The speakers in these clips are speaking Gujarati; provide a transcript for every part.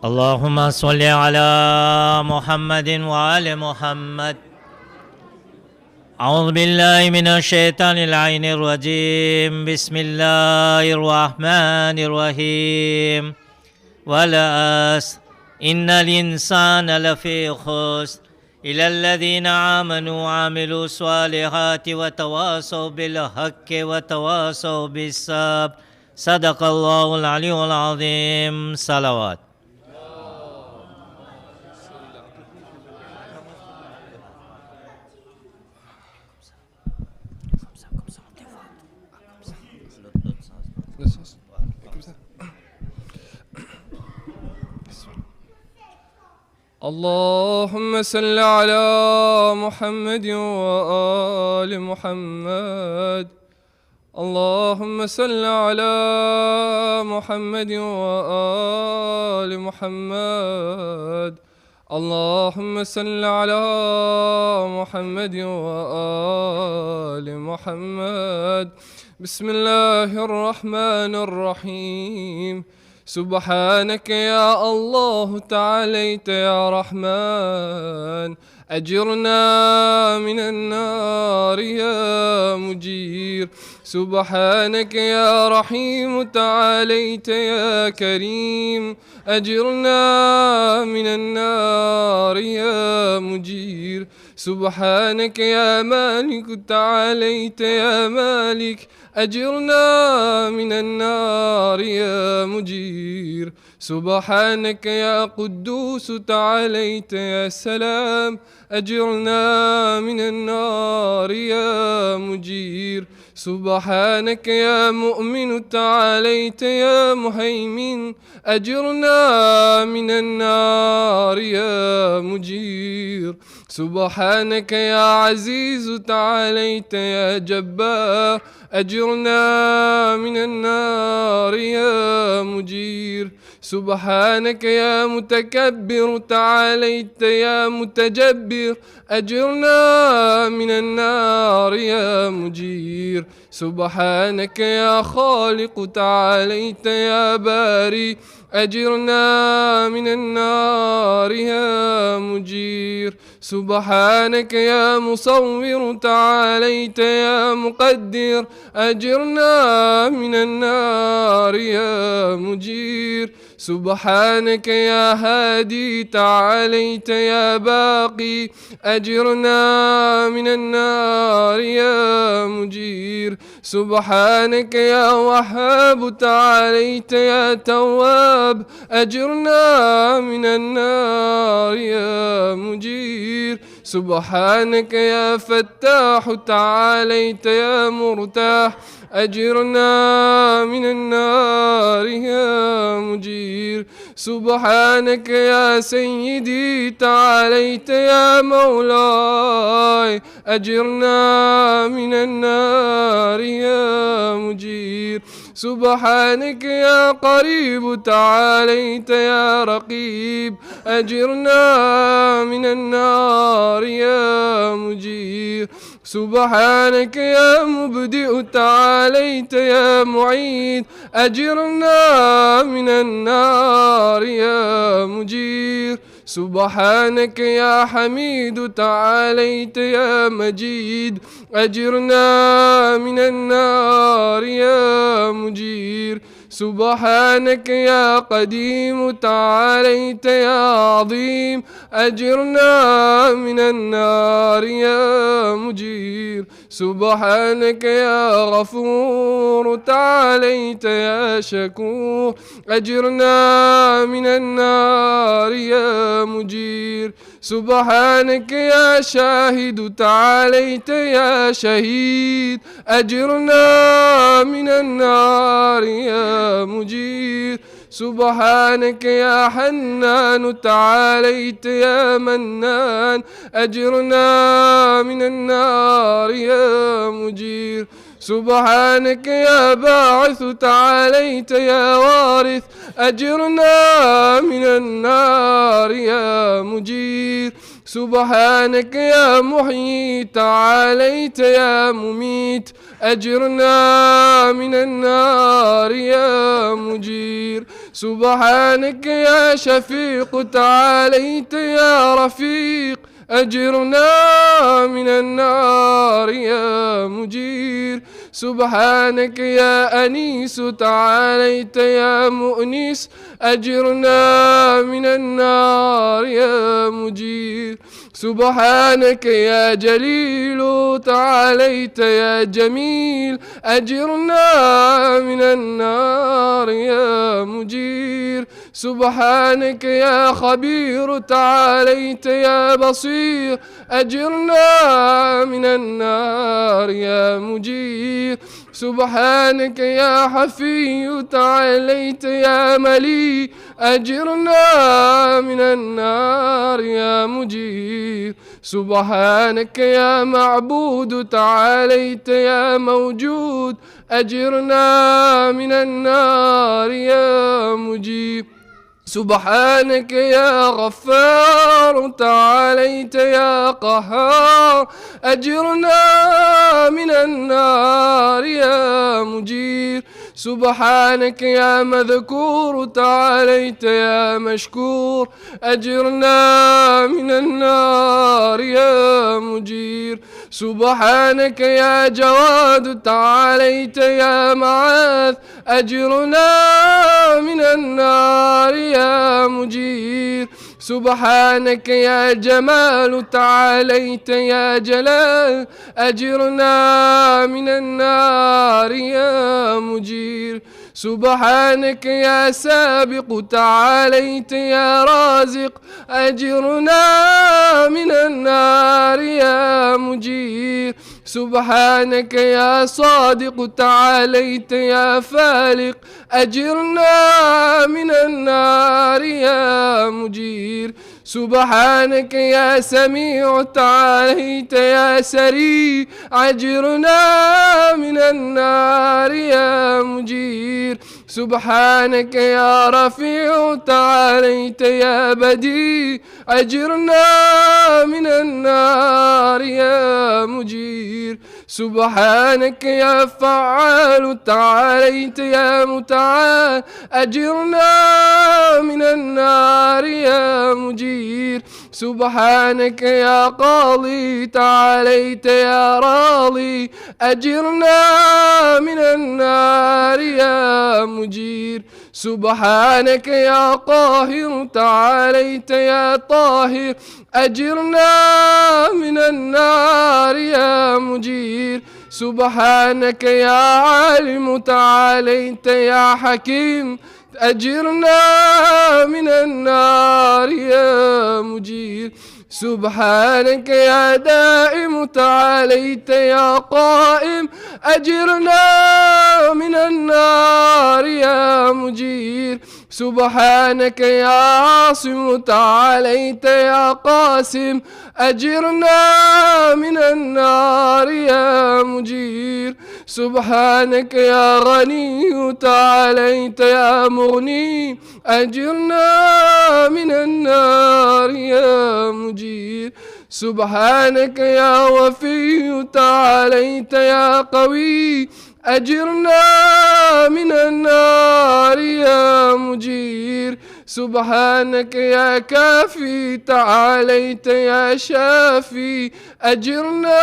اللهم صل على محمد وآل محمد. أعوذ بالله من الشيطان اللعين الرجيم. بسم الله الرحمن الرحيم. والعصر إن الإنسان لفي خسر إلا الذين آمنوا وعملوا الصالحات وتواصوا بالحق وتواصوا بالصبر. صدق الله العلي العظيم. صلوات. اللهم صل على محمد وآل محمد. اللهم صل على محمد وآل محمد. اللهم صل على محمد وآل محمد. بسم الله الرحمن الرحيم. سبحانك يا الله تعاليت يا رحمن. أجرنا من النار يا مجير. سبحانك يا رحيم تعاليت يا كريم. أجرنا من النار يا مجير. سبحانك يا مالك تعاليت يا مالك. أجرنا من النار يا مجير. سبحانك يا قدوس تعاليت يا سلام. أجرنا من النار يا مجير. سبحانك يا مؤمن تعاليت يا مهيمن. أجرنا من النار يا مجير. سبحانك يا عزيز تعاليت يا جبار. أجرنا من النار يا مجير. سبحانك يا متكبر تعاليت يا متجبر. أجرنا من النار يا مجير. سبحانك يا خالق تعاليت يا باري. أجرنا من النار يا مجير. سبحانك يا مصور تعاليت يا مقدر. أجرنا من النار يا مجير. سبحانك يا هادي تعاليت يا باقي. أجرنا من النار يا مجير. سبحانك يا وهاب تعاليت يا تواب. أجرنا من النار يا مجير. سبحانك يا فتاح تعاليت يا مرتاح. أجرنا من النار يا مجير. سبحانك يا سيدي تعاليت يا مولاي. أجرنا من النار يا مجير. سبحانك يا قريب تعاليت يا رقيب. أجرنا من النار يا مجير. سبحانك يا مبدئ تعاليت يا معيد. أجرنا من النار يا مجير. سبحانك يا حميد تعاليت يا مجيد. أجرنا من النار يا مجير. سبحانك يا قديم تعاليت يا عظيم. أجرنا من النار يا مجير. سبحانك يا غفور تعاليت يا شكور. أجرنا من النار يا مجير. سبحانك يا شاهد تعاليت يا شهيد. أجرنا من النار يا مجير. سبحانك يا حنان تعاليت يا منان. أجرنا من النار يا مجير. سبحانك يا باعث تعاليت يا وارث. أجرنا من النار يا مجير. سبحانك يا محيي تعاليت يا مميت. أجرنا من النار يا مجير. سبحانك يا شفيق تعاليت يا رفيق أجرنا من النار يا مجير. سبحانك يا أنيس تعاليت يا مؤنس أجرنا من النار يا مجير. سبحانك يا جليل تعاليت يا جميل أجرنا من النار يا مجير. سبحانك يا خبير تعاليت يا بصير أجرنا من النار يا مجير. سبحانك يا حفي تعاليت يا ملي أجرنا من النار يا مجير. سبحانك يا معبود تعاليت يا موجود أجرنا من النار يا مجيب. سبحانك يا غفار تعاليت يا قهار أجرنا من النار يا مجير. سبحانك يا مذكور تعاليت يا مشكور أجرنا من النار يا مجير. سبحانك يا جواد تعاليت يا معاذ أجرنا من النار يا مجير. سبحانك يا جمال تعاليت يا جلال أجرنا من النار يا مجير. سبحانك يا سابق تعاليت يا رازق أجرنا من النار يا مجير. سبحانك يا صادق تعاليت يا فالق أجرنا من النار يا مجير. سبحانك يا سميع تعاليت يا سري أجرنا من النار يا مجير. سبحانك يا رفيع تعاليت يا بديع أجرنا من النار يا مجير. سبحانك يا فعال تعاليت يا متعال أجرنا من النار يا مجير. سبحانك يا قاضي تعاليت يا راضي أجرنا من النار يا مجير. سبحانك يا قاهر تعاليت يا طاهر أجرنا من النار يا مجير. سبحانك يا عالم تعاليت يا حكيم أجرنا من النار يا مجير. سبحانك يا دائم تعاليت يا قائم أجرنا من النار يا مجير. سبحانك يا عاصم تعاليت يا قاسم أجرنا من النار يا مجير. سبحانك يا غني تعاليت يا مغني أجرنا من النار يا مجير. سبحانك يا وفي تعاليت يا قوي أجرنا من النار يا مجير. سبحانك يا كافي تعاليت يا شافي أجرنا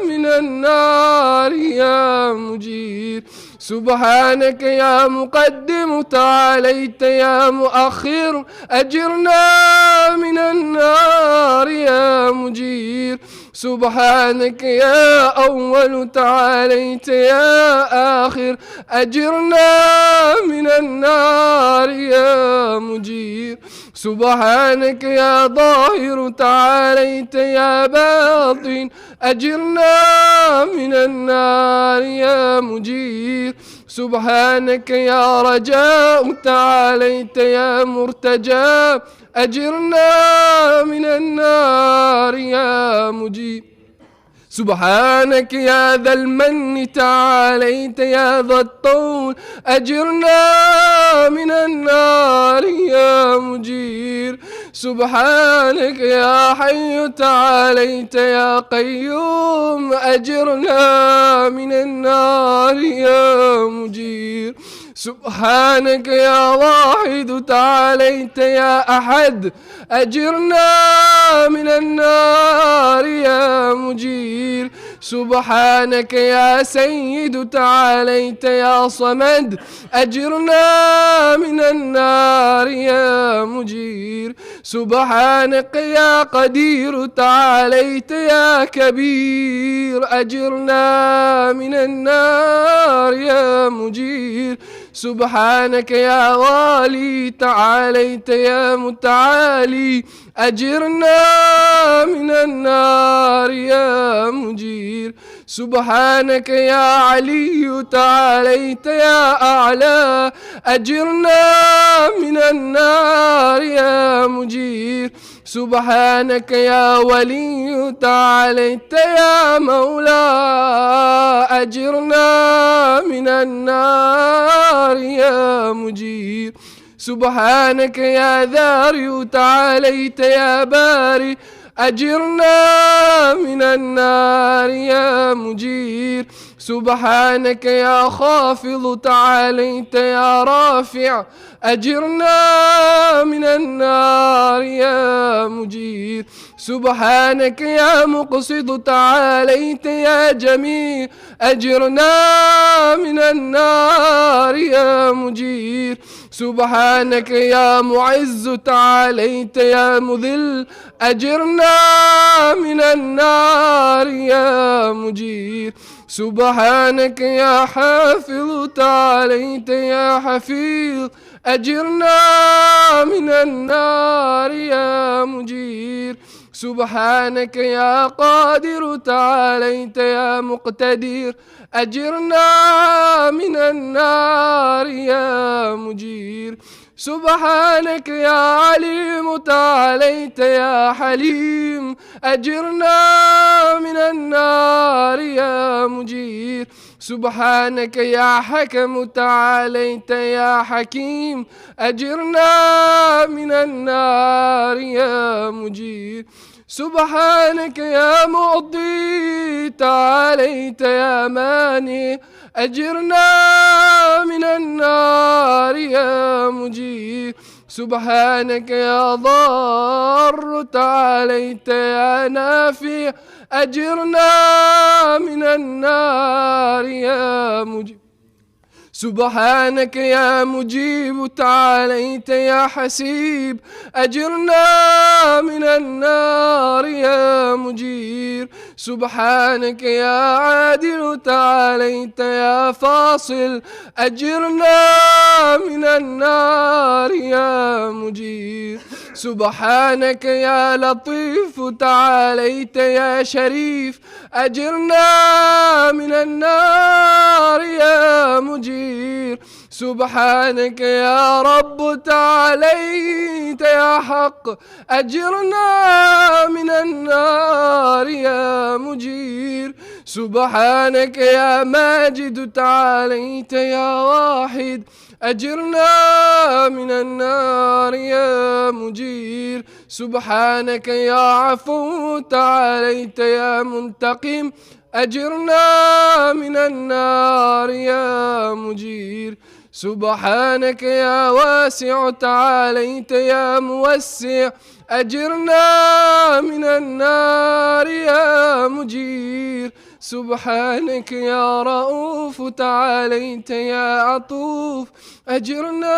من النار يا مجير. سبحانك يا مقدم تعاليت يا مؤخر أجرنا من النار يا مجير. سبحانك يا أول تعاليت يا آخر أجرنا من النار يا مجير. سبحانك يا ظاهر تعاليت يا باطن أجرنا من النار يا مجير. سبحانك يا رجاء تعاليت يا مرتجى أجرنا من النار يا مجيب. سبحانك يا ذا المن تعاليت يا ذا الطول أجرنا من النار يا مجير. سبحانك يا حي تعاليت يا قيوم أجرنا من النار يا مجير. سبحانك يا واحد تعاليت يا أحد أجرنا من النار يا مجير سبحانك يا سيد تعاليت يا صمد أجرنا من النار يا مجير سبحانك يا قدير تعاليت يا كبير أجرنا من النار يا مجير سبحانك يا والي تعاليت يا متعالي أجرنا من النار يا مجير سبحانك يا علي تعاليت يا أعلى أجرنا من النار يا مجير سبحانك يا ولي تعاليت يا مولى أجرنا من النار يا مجير سبحانك يا ذاري تعاليت يا باري أجرنا من النار يا مجير سبحانك يا خافض تعاليت يا رافع أجرنا من النار يا مجير سبحانك يا مقصد تعاليت يا جميل أجرنا من النار يا مجير سبحانك يا معز تعاليت يا مذل أجرنا من النار يا مجير سبحانك يا حافظ تعاليت يا حفيظ أجرنا من النار يا مجير سبحانك يا قادر تعاليت يا مقتدر أجرنا من النار يا مجير سبحانك يا عليم تعاليت يا حليم أجرنا من النار يا مجير سبحانك يا حكم تعاليت يا حكيم أجرنا من النار يا مجير سبحانك يا معطي تعاليت يا ماني أجرنا من النار يا مجير سبحانك يا ضار تعاليت يا نافع أجرنا من النار يا مجير سبحانك يا مجيب تعاليت يا حسيب أجرنا من النار يا مجير سبحانك يا عادل تعاليت يا فاصل أجرنا من النار يا مجير سبحانك يا لطيف تعاليت يا شريف أجرنا من النار يا مجير سبحانك يا رب تعاليت يا حق أجرنا من النار يا مجير سبحانك يا ماجد تعاليت يا واحد أجرنا من النار يا مجير سبحانك يا عفو تعاليت يا منتقم أجرنا من النار يا مجير سبحانك يا واسع تعاليت يا موسع أجرنا من النار يا مجير سبحانك يا رؤوف تعاليت يا عطوف أجرنا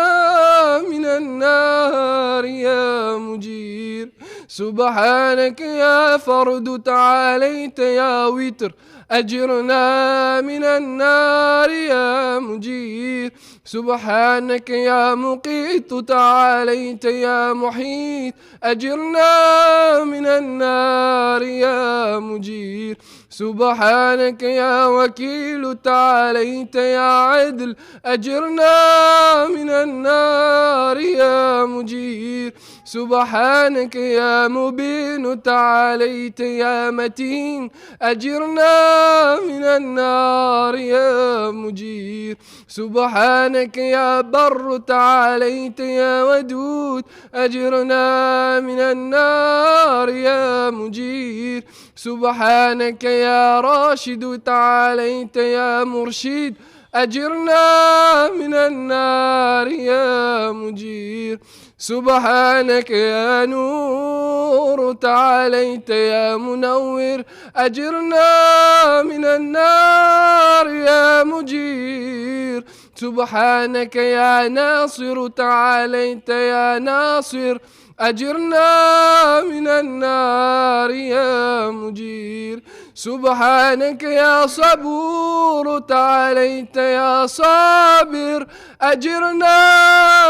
من النار يا مجير سبحانك يا فرد تعاليت يا وتر أجرنا من النار يا مجير سبحانك يا مقيت تعاليت يا محيط أجرنا من النار يا مجير سبحانك يا وكيل تعاليت يا عدل أجرنا من النار يا مجير سبحانك يا مبين تعاليت يا متين أجرنا من النار يا مجير سبحانك يا بر تعاليت يا ودود أجرنا من النار يا مجير سبحانك يا راشد تعاليت يا مرشد أجرنا من النار يا مجير. سبحانك يا نور تعاليت يا منور. أجرنا من النار يا مجير. سبحانك يا ناصر تعاليت يا ناصر. أجرنا من النار يا مجير. سبحانك يا صبور تعاليت يا صابر. أجرنا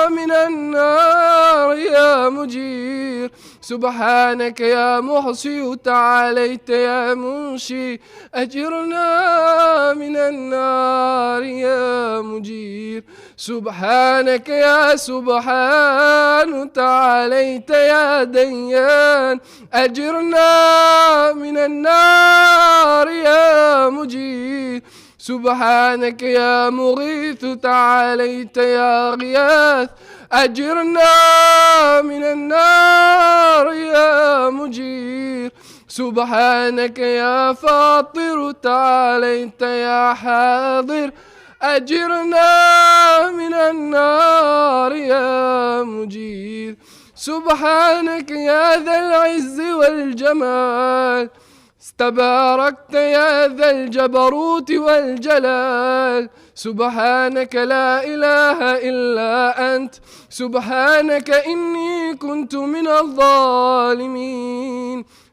من النار يا مجير. سبحانك يا محصي تعاليت يا منشي. أجرنا من النار يا مجير. سبحانك يا سبحان تعاليت يا ديان. أجرنا من النار يا مجير. سبحانك يا مغيث تعاليت يا غياث. أجرنا من النار يا مجير. سبحانك يا فاطر تعاليت يا حاضر. أجرنا من النار يا مجير. سبحانك يا ذا العز والجمال. استباركت يا ذا الجبروت والجلال. سبحانك لا إله إلا أنت. سبحانك إني كنت من الظالمين.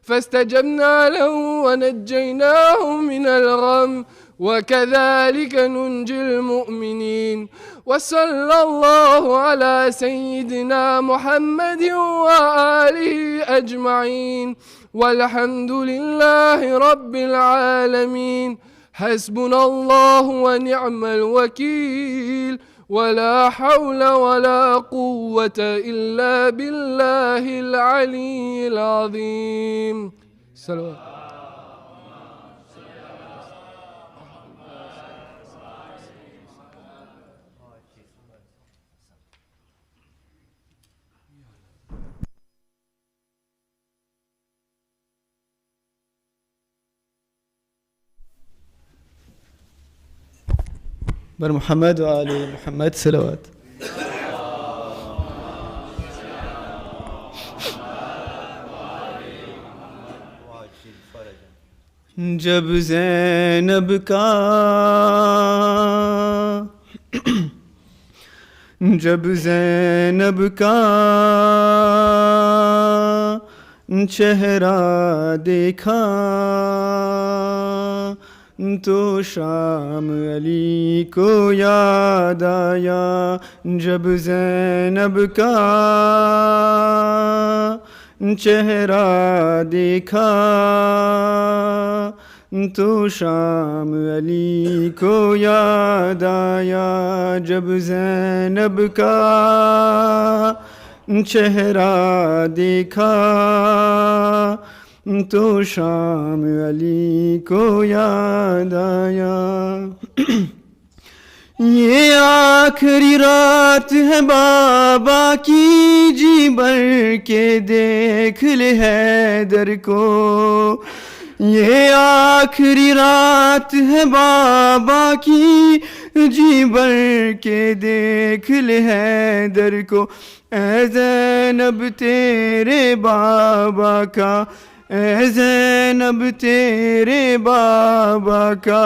فاستجبنا له ونجيناه من الغم وكذلك ننجي المؤمنين. وصلى الله على سيدنا محمد وآله أجمعين والحمد لله رب العالمين. حسبنا الله ونعم الوكيل ولا حول ولا قوة إلا بالله العلي العظيم. صلوات. بر محمد وآل محمد صلوات. जब ज़ैनब का चेहरा देखा तो शाम अली को याद आया. जब ज़ैनब का चेहरा देखा तो शाम अली को याद आया. जब ज़ैनब का चेहरा देखा तो शाम अली को याद आया. ये आखिरी रात है बाबा की, जी भर के देख ले हैदर को. ये आखिरी रात है बाबा की, जी भर के देख ले हैदर को. ऐ ज़ैनब तेरे बाबा का, ऐ ज़ैनब तेरे बाबा का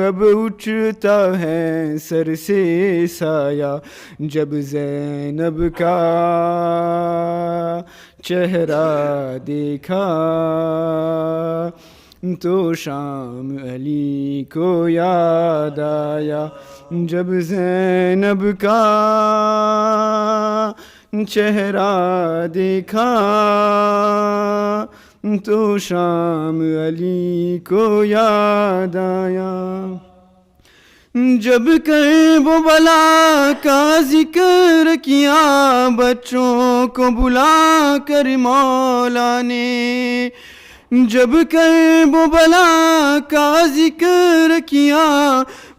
अब उठता है सर से साया. जब ज़ैनब का चेहरा देखा तो शाम अली को याद आया. जब ज़ैनब का चेहरा देखा तो शाम अली को याद आया. जब करबला का जिक्र किया बच्चों को बुला कर मौला ने. जब करबला का जिक्र किया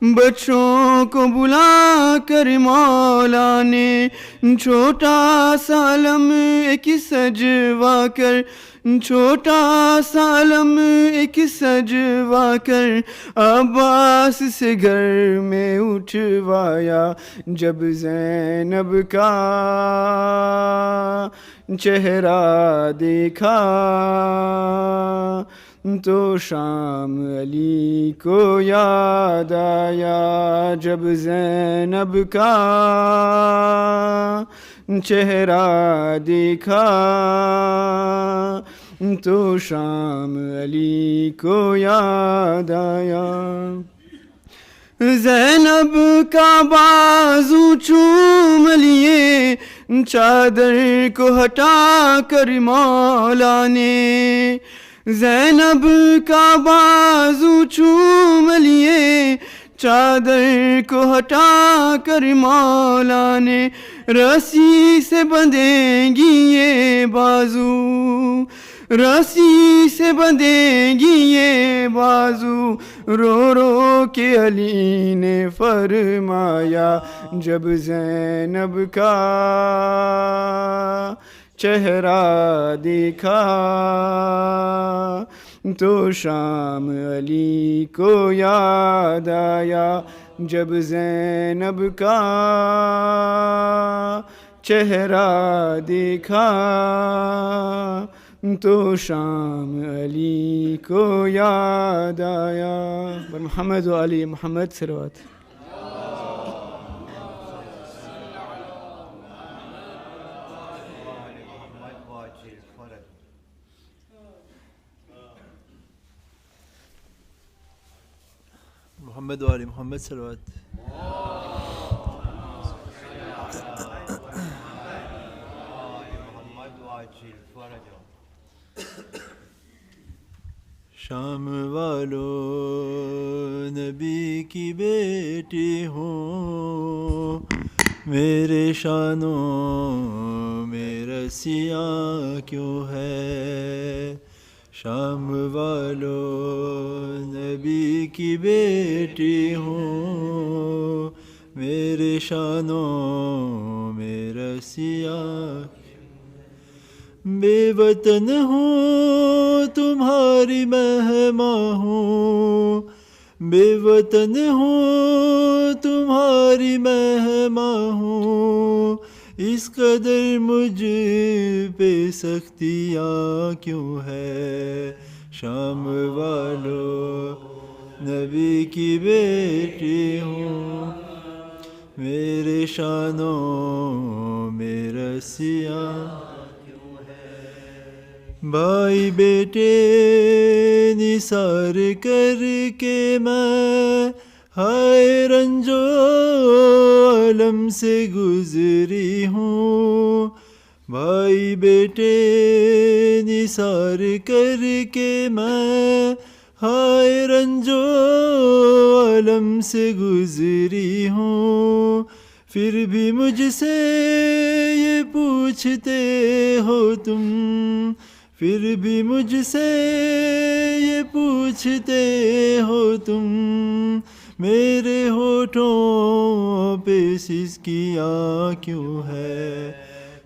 बच्चों को बुला कर मौला ने. छोटा सा लम्हे की सजवा कर छोटा सालम एक सजवा कर अब्बास से घर में उठवाया। जब ज़ैनब का चेहरा देखा तो शाम अली को याद आया। जब ज़ैनब का चेहरा देखा तो शाम अली को याद आया। ज़ैनब का बाजू चूम लिए चादर को हटा कर मौला ने। ज़ैनब का बाजू चूम लिए चादर को हटा कर मौला ने। रस्सी से बंधेंगी ये बाजू, रस्सी से बंधेंगी ये बाजू, रो रो के अली ने फरमाया। जब ज़ैनब का चेहरा देखा तो शाम अली को याद आया। जब ज़ैनब का चेहरा देखा तो शाम अली को याद आया। मोहम्मद व अली मोहम्मद सल्लल्लाहु मोहम्मद वाली मोहम्मद सलवात। शाम वालों नबी की बेटी हो, मेरे शानों में रसिया क्यों है। शाम वालों नबी की बेटी हो, मेरे शानों में रसिया। बेवतन हूँ तुम्हारी मेहमान हूँ, बेवतन हूँ तुम्हारी मेहमान हूँ। इस कदर मुझ पे सख्तियाँ क्यों है। शाम वालों नबी की बेटी हूँ, मेरे शानों में रसिया। भाई बेटे निसार करके मैं हाय रंजो आलम से गुजरी हूँ। भाई बेटे निसार करके मैं हाय रंजो आलम से गुजरी हूँ। फिर भी मुझसे ये पूछते हो तुम, फिर भी मुझसे ये पूछते हो तुम। मेरे होठों पे सिसकियाँ क्यों है।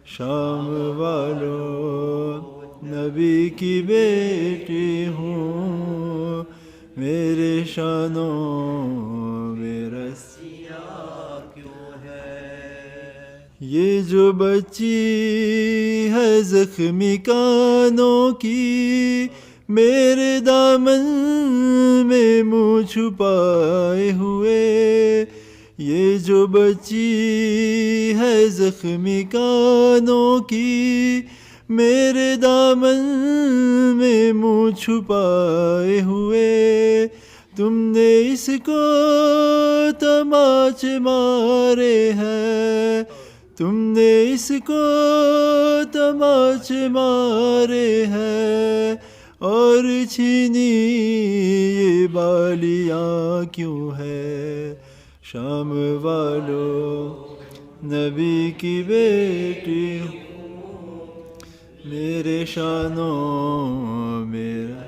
शाम वालों नबी की बेटी हूँ, मेरे शानों में रसिया क्यों है। ये जो बच्ची है जख्मी कानों की, मेरे दामन में मुँह छुपाए हुए। ये जो बच्ची है जख्मी कानों की, मेरे दामन में मुँह छुपाए हुए। तुमने इसको तमाचे मारे हैं, तुमने इसको तमाचे मारे हैं। और छीनी ये बालियाँ क्यों है। शाम वालों नबी की बेटी, मेरे शानों मेरा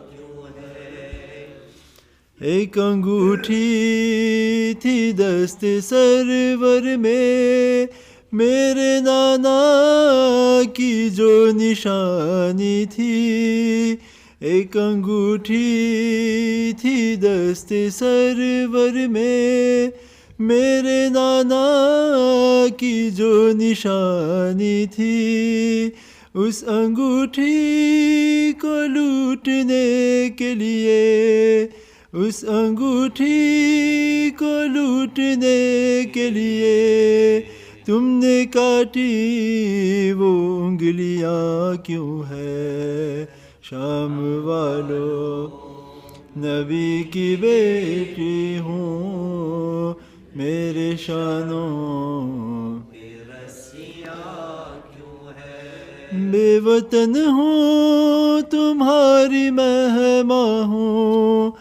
क्यों है। एक अंगूठी थी दस्ते सरवर में, मेरे नाना की जो निशानी थी, एक अंगूठी थी दस्ते सरवर में। मेरे नाना की जो निशानी थी, उस अंगूठी को लूटने के लिए, उस अंगूठी को लूटने के लिए तुमने काटी वो उंगलियां क्यों है? शाम वालों, नबी की बेटी हूँ, मेरे शानों बेवतन हूँ, तुम्हारी मेहमान हूँ,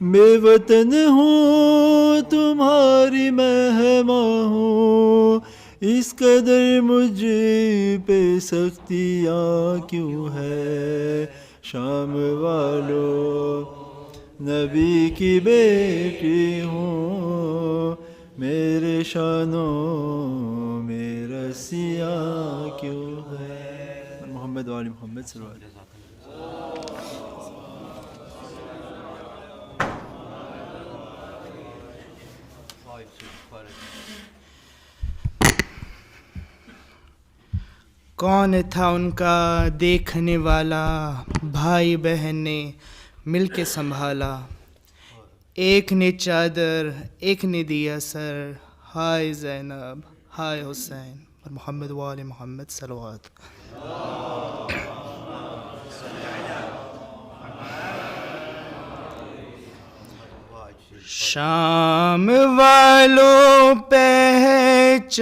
बेवतन हूँ, तुम्हारी मेहमान हूँ। इस कदर मुझ पे सख्तियाँ क्यों है? शाम वालों, नबी की बेटी हूँ, मेरे शानों में रस्सियाँ क्यों है? मोहम्मद वाली मोहम्मद सल्लल्लाहु अलैहि वसल्लम। कौन था उनका देखने वाला, भाई बहन ने मिल के संभाला। एक ने चादर, एक ने दिया सर, हाय ज़ैनब, हाय हुसैन। और मोहम्मद वाले मोहम्मद सल्लल्लाहु। शाम वालों पहचानो,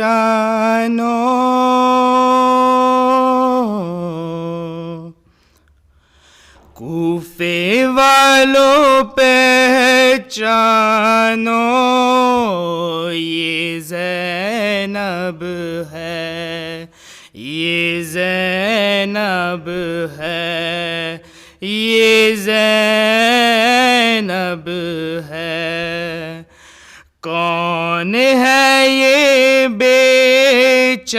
कूफे वालों पहचानो, ये ज़ैनब है, ये ज़ैनब है, ये ज़ैनब है। कौन है ये बेचादर,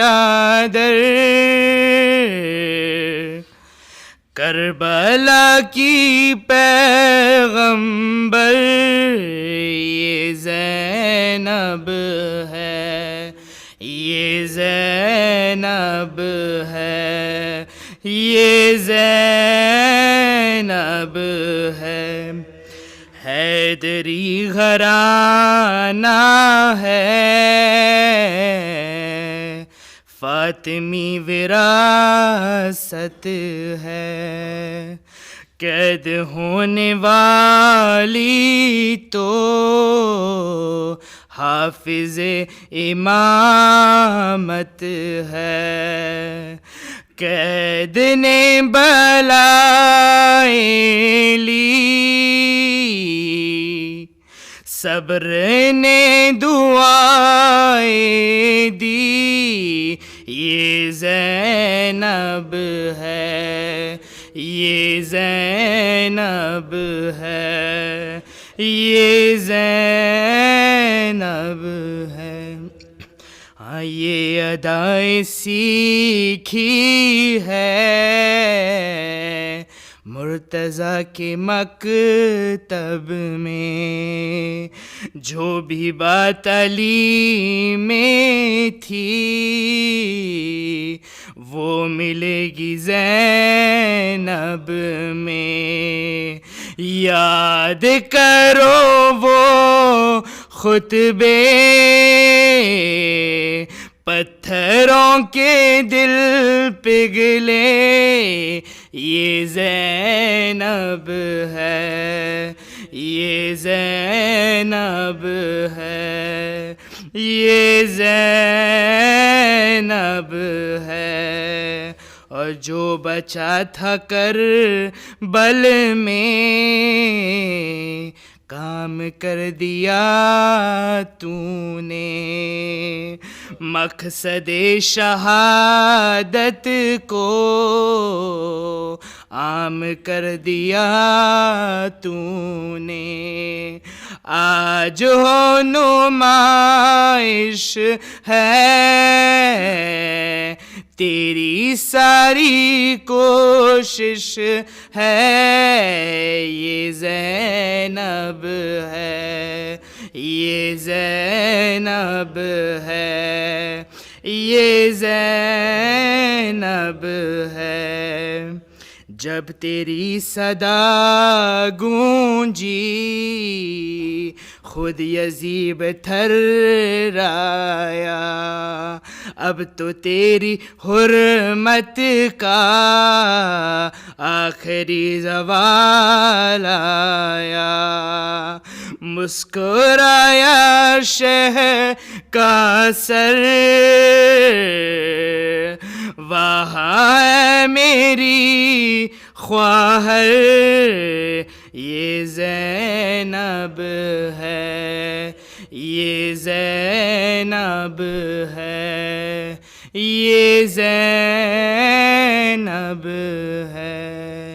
करबला की पैगंबर, ये ज़ैनब है, ये ज़ैनब है, ये ज़ैनब है। हैदरी घराना है, फातिमी विरासत है। कैद होने वाली तो हाफिज़े इमामत है। कैद ने बलाएं ली, सब्र ने दुआएं दी, ये ज़ैनब है, ये ज़ैनब है, ये ज़ैनब है। हाँ, ये अदाएं सीखी है मुर्तज़ा के मकतब में। जो भी बात अली में थी, वो मिलेगी ज़ैनब में। याद करो वो खुतबे, पत्थरों के दिल पिघले, ये ज़ैनब है, ये ज़ैनब है, ये ज़ैनब है। और जो बचा था करबल में, काम कर दिया तूने, मकसदे शहादत को आम कर दिया तूने। आज हो नुमाइश है, तेरी सारी कोशिश है, ये ज़ैनब है, ये ज़ैनब है, ये ज़ैनब है। जब तेरी सदा गूंजी खुद यजीब थर्राया, अब तो तेरी हुर्मत का आखिरी ज़वाल आया। मुस्कुराया शह का सर, वहाँ है मेरी ख्वाहर, ये ज़ैनब है, ये ज़ैनब है, ये ज़ैनब है।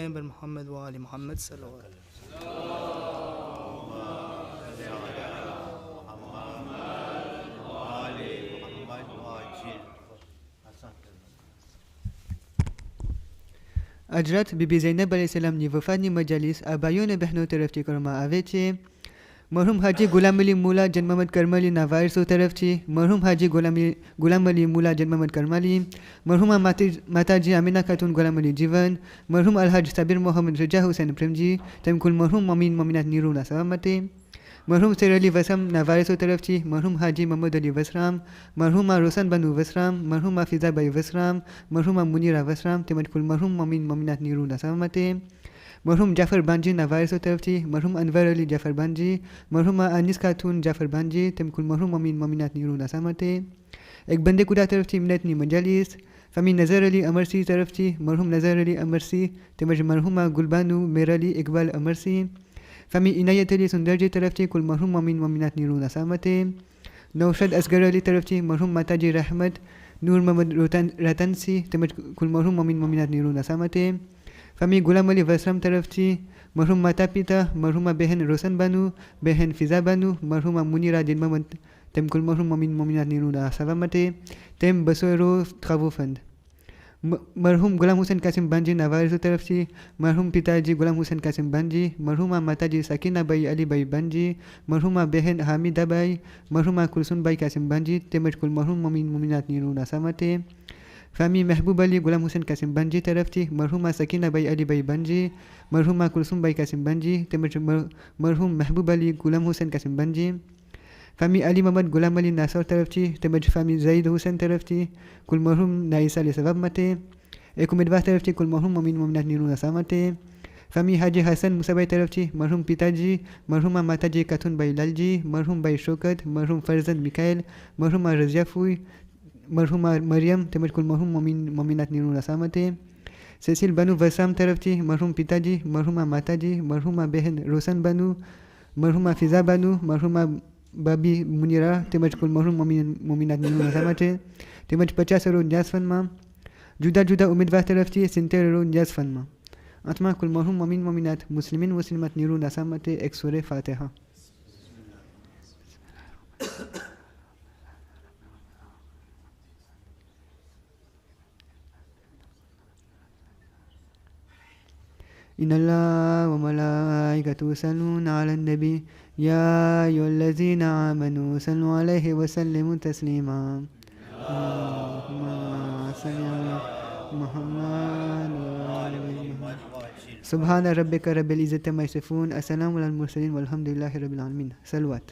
बर मोहम्मद व आले मोहम्मद सल्लल्लाहु अलैहि હજરત બીબી ઝૈનબ અલૈહિસ્સલામની વફાતની મજાલીસ આ ભાઈઓ અને બહેનો તરફથી કરવામાં આવે છે. મરહુમ હાજી ગુલામ અલી મુલા જન્મમત કરમાલીના વારસો તરફથી મરહુમ હાજી ગુલામ અલી મુલા જન્મમત કરમાલી, મરહુમા માતાજી આમિના ખાતુન ગુલામ અલી જીવન, મરહુમ અલહાજ સાબિર મોહમ્મદ રજા હુસૈન પ્રેમજી, તેમ કુલ મરહુમ મમીન મમીનાત નીરુના સલામતે. મરહુમ શેર અલી વસમના વારસો તરફથી મરહુમ હાજી મોહમ્મદ અલી વસરામ, મરહુમા રોશન બાનુ વસરામ, મરહુમા ફિઝાબાઈ વસરામ, મરહુમા મુનીરા વસરામ, તેમજ કુલ મરહુમ મમીન મમીનાત નીરુના સલામતે. મરહુમ જાફર બાંજીના વારસો તરફથી મરહુમ અનવર અલી જાફર બાંજી, મરહુમા અનિસ ખાતુન જાફર બાંજી, તેમ કુલ મરહુમ મમીન મમીનાત નીરુના સલામતે. એક બંદેકુડા તરફથી મિનતની મજાલીસ ફમી નઝર અલી અમરસી તરફથી મરહુમ નઝર અલી અમરસી, તેમજ મરહુમા ગુલબાનુ મેર અલી ઇકબાલ અમરસી. ફમી ઇનાયત અલી સુંદરજી તરફથી કુલ મરહુમ મમીન મમીનાત નીરુના સલામતે. નૌશદ અસગર અલી તરફથી મરહુમ માતાજી રહેમત નૂર મોહમ્મદ રતનસી, તેમજ કુલ મરહુમ મમીન મમીનાત નીરુના સલામતે. ફમી ગુલામ અલી વસરામ તરફથી મરહુમ માતા પિતા મરહુમા બહેન રોશન બાનુ, બહેન ફિઝા બાનુ, મરહુમા મુનીરા જન્મમત, તેમ કુલ મરહુમ મમીન મમીનાત નીરુના સલામતે. તેમ 200 ખાવો ફંડ. મરહુમ ગુલામ હુસૈન કાસિમ બાંજીના વારસો તરફથી મરહુમ પિતાજી ગુલામ હુસૈન કાસિમ બાંજી, મરહુમા માતાજી સકીનાબાઈ અલીબાઈ બાંજી, મરહુમા બહેન હામિદાબાઈ, મરહુમા કુલસુમબાઈ કાસિમ બાંજી, તેમજ કુલ મરહુમ મમીન મમીનાત નીરુના સલામતે. ફામી મહેબૂબ અલી ગુલામ હુસૈન કાસિમ બાંજી તરફથી મરહુમા સકીનાબાઈ અલીબાઈ બાંજી, મરહુમા કુલસુમબાઈ કાસિમ બાંજી, તેમજ મરહુમ મહેબૂબ અલી ગુલામ હુસૈન કાસિમ બાંજી. ફામી અલી મોહમ્મદ ગુલામ અલી નાસર તરફથી તેમજ ફામી ઝઈદ હુસૈન તરફથી કુલ મરહુમ નાઈસ અલી સવાબ માટે. એક ઉમેદવાર તરફથી કુલ મરહુમ મમીન મમીનાત નીરુના સલામતે. ફામી હાજી હસન મુસાબાઈ તરફથી મરહુમ પિતાજી મરહુમા માતાજી કાથુનબાઈ લાલજી, મરહુમ ભાઈ શોકત, મરહુમ ફરઝન મિકાએલ, મરહુમા રઝિયાફુઈ, મરહુમા મરિયમ, તેમજ કુલ મરહુમ મમીન મમીનાત નીરુના સલામતે. સેસિલ બાનુ વસામ તરફથી મરહુમ પિતાજી મરહુમા માતાજી મરહુમા બહેન રોશન બાનુ, મરહુમા ફિઝા બાનુ, મરહુમા બાબી મુનીરા, તેમજ કુલ મરહુમ મમીનાત નીરુના સલામતે. તેમજ 50 ન્યાઝ ફંડમાં જુદા જુદા ઉમેદવાર તરફથી 70 ન્યાઝ ફંડમાં. અંતમાં કુલ મરહુમ મમીન મમીનાત મુસ્લિમીન મુસ્લિમાત નીરુના સલામતે. એક સૂરે ફાતિહા. إن الله وملائكته يصلون على النبي يا أيها الذين آمنوا صلوا عليه وسلموا تسليما اللهم صل على محمد وآل محمد. سبحان ربك رب العزة عما يصفون، السلام على المرسلين والحمد لله رب العالمين. صلوات.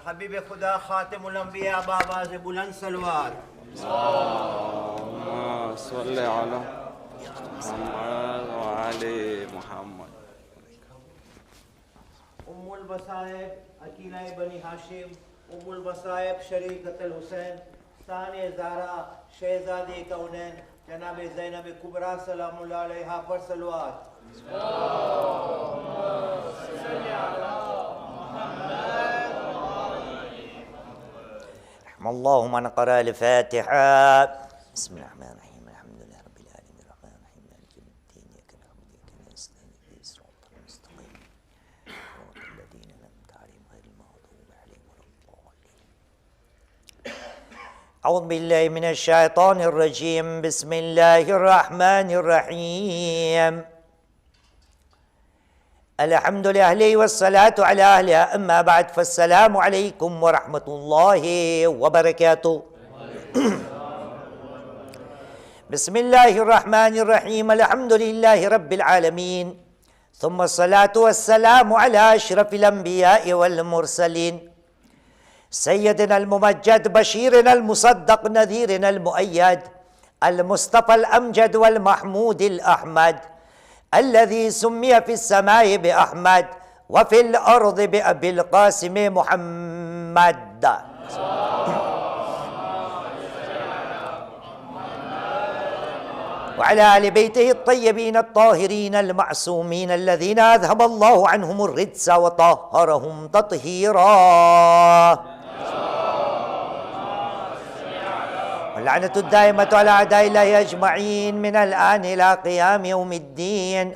حبیب خدا خاتم الانبیاء بابا سے بلند سلوات. اللهم صل على محمد وعلى محمد. ام البصائب عقیلہ بنی ہاشم، ام البصائب شریکۃ الحسین، सानिया ज़ारा शहजादी कौनैन जनाब ज़ैनब कुबरा सलामुल्लाह अलैहा पर सलवात। अल्लाहुम्मा मन क़रा अल-फ़ातिहा। बिस्मिल्लाहिर्रहमानिर्रहीम। अल्हम्दुलिल्लाहि रब्बिल आलमीन अर्रहमानिर रहीम मालिकि यौमिद्दीन इय्याका नअबुदु व इय्याका नस्तईन इहदिnas सिरातल मुस्तक़ीम सिरातल लज़ीना अनअमता अलैहिम ग़ैरिल मग़्दूबि अलैहिम वलद्दाल्लीन। अऊज़ु बिल्लाहि मिनश शैतानिर रजीम। बिस्मिल्लाहिर रहमानिर रहीम। अल्हम्दुलिल्लाहि वस्सलातु अला अहलिहा अम्मा बाद फस्सलामु अलैकुम व रहमतुल्लाहि व बरकातुहू। बिस्मिल्लाहिर रहमानिर रहीम। अल्हम्दुलिल्लाहि रब्बिल आलमीन सुम्मा अस्सलातु वस्सलामु अला अशरफिल अंबिया'i वल मुरसलीन सय्यदिना अल मुमज्जद बशीरिना अल मुसद्दक़ नज़ीरिना अल मुअय्यद अल मुस्तफ़ा अल अमजद वल महमूद अल अहमद الذي سمي في السماء بأحمد وفي الأرض بأبي القاسم محمد وعلى آل بيته الطيبين الطاهرين المعصومين الذين أذهب الله عنهم الرجس وطهرهم تطهيرا واللعنة الدائمة على أعداء الله أجمعين من الآن إلى قيام يوم الدين.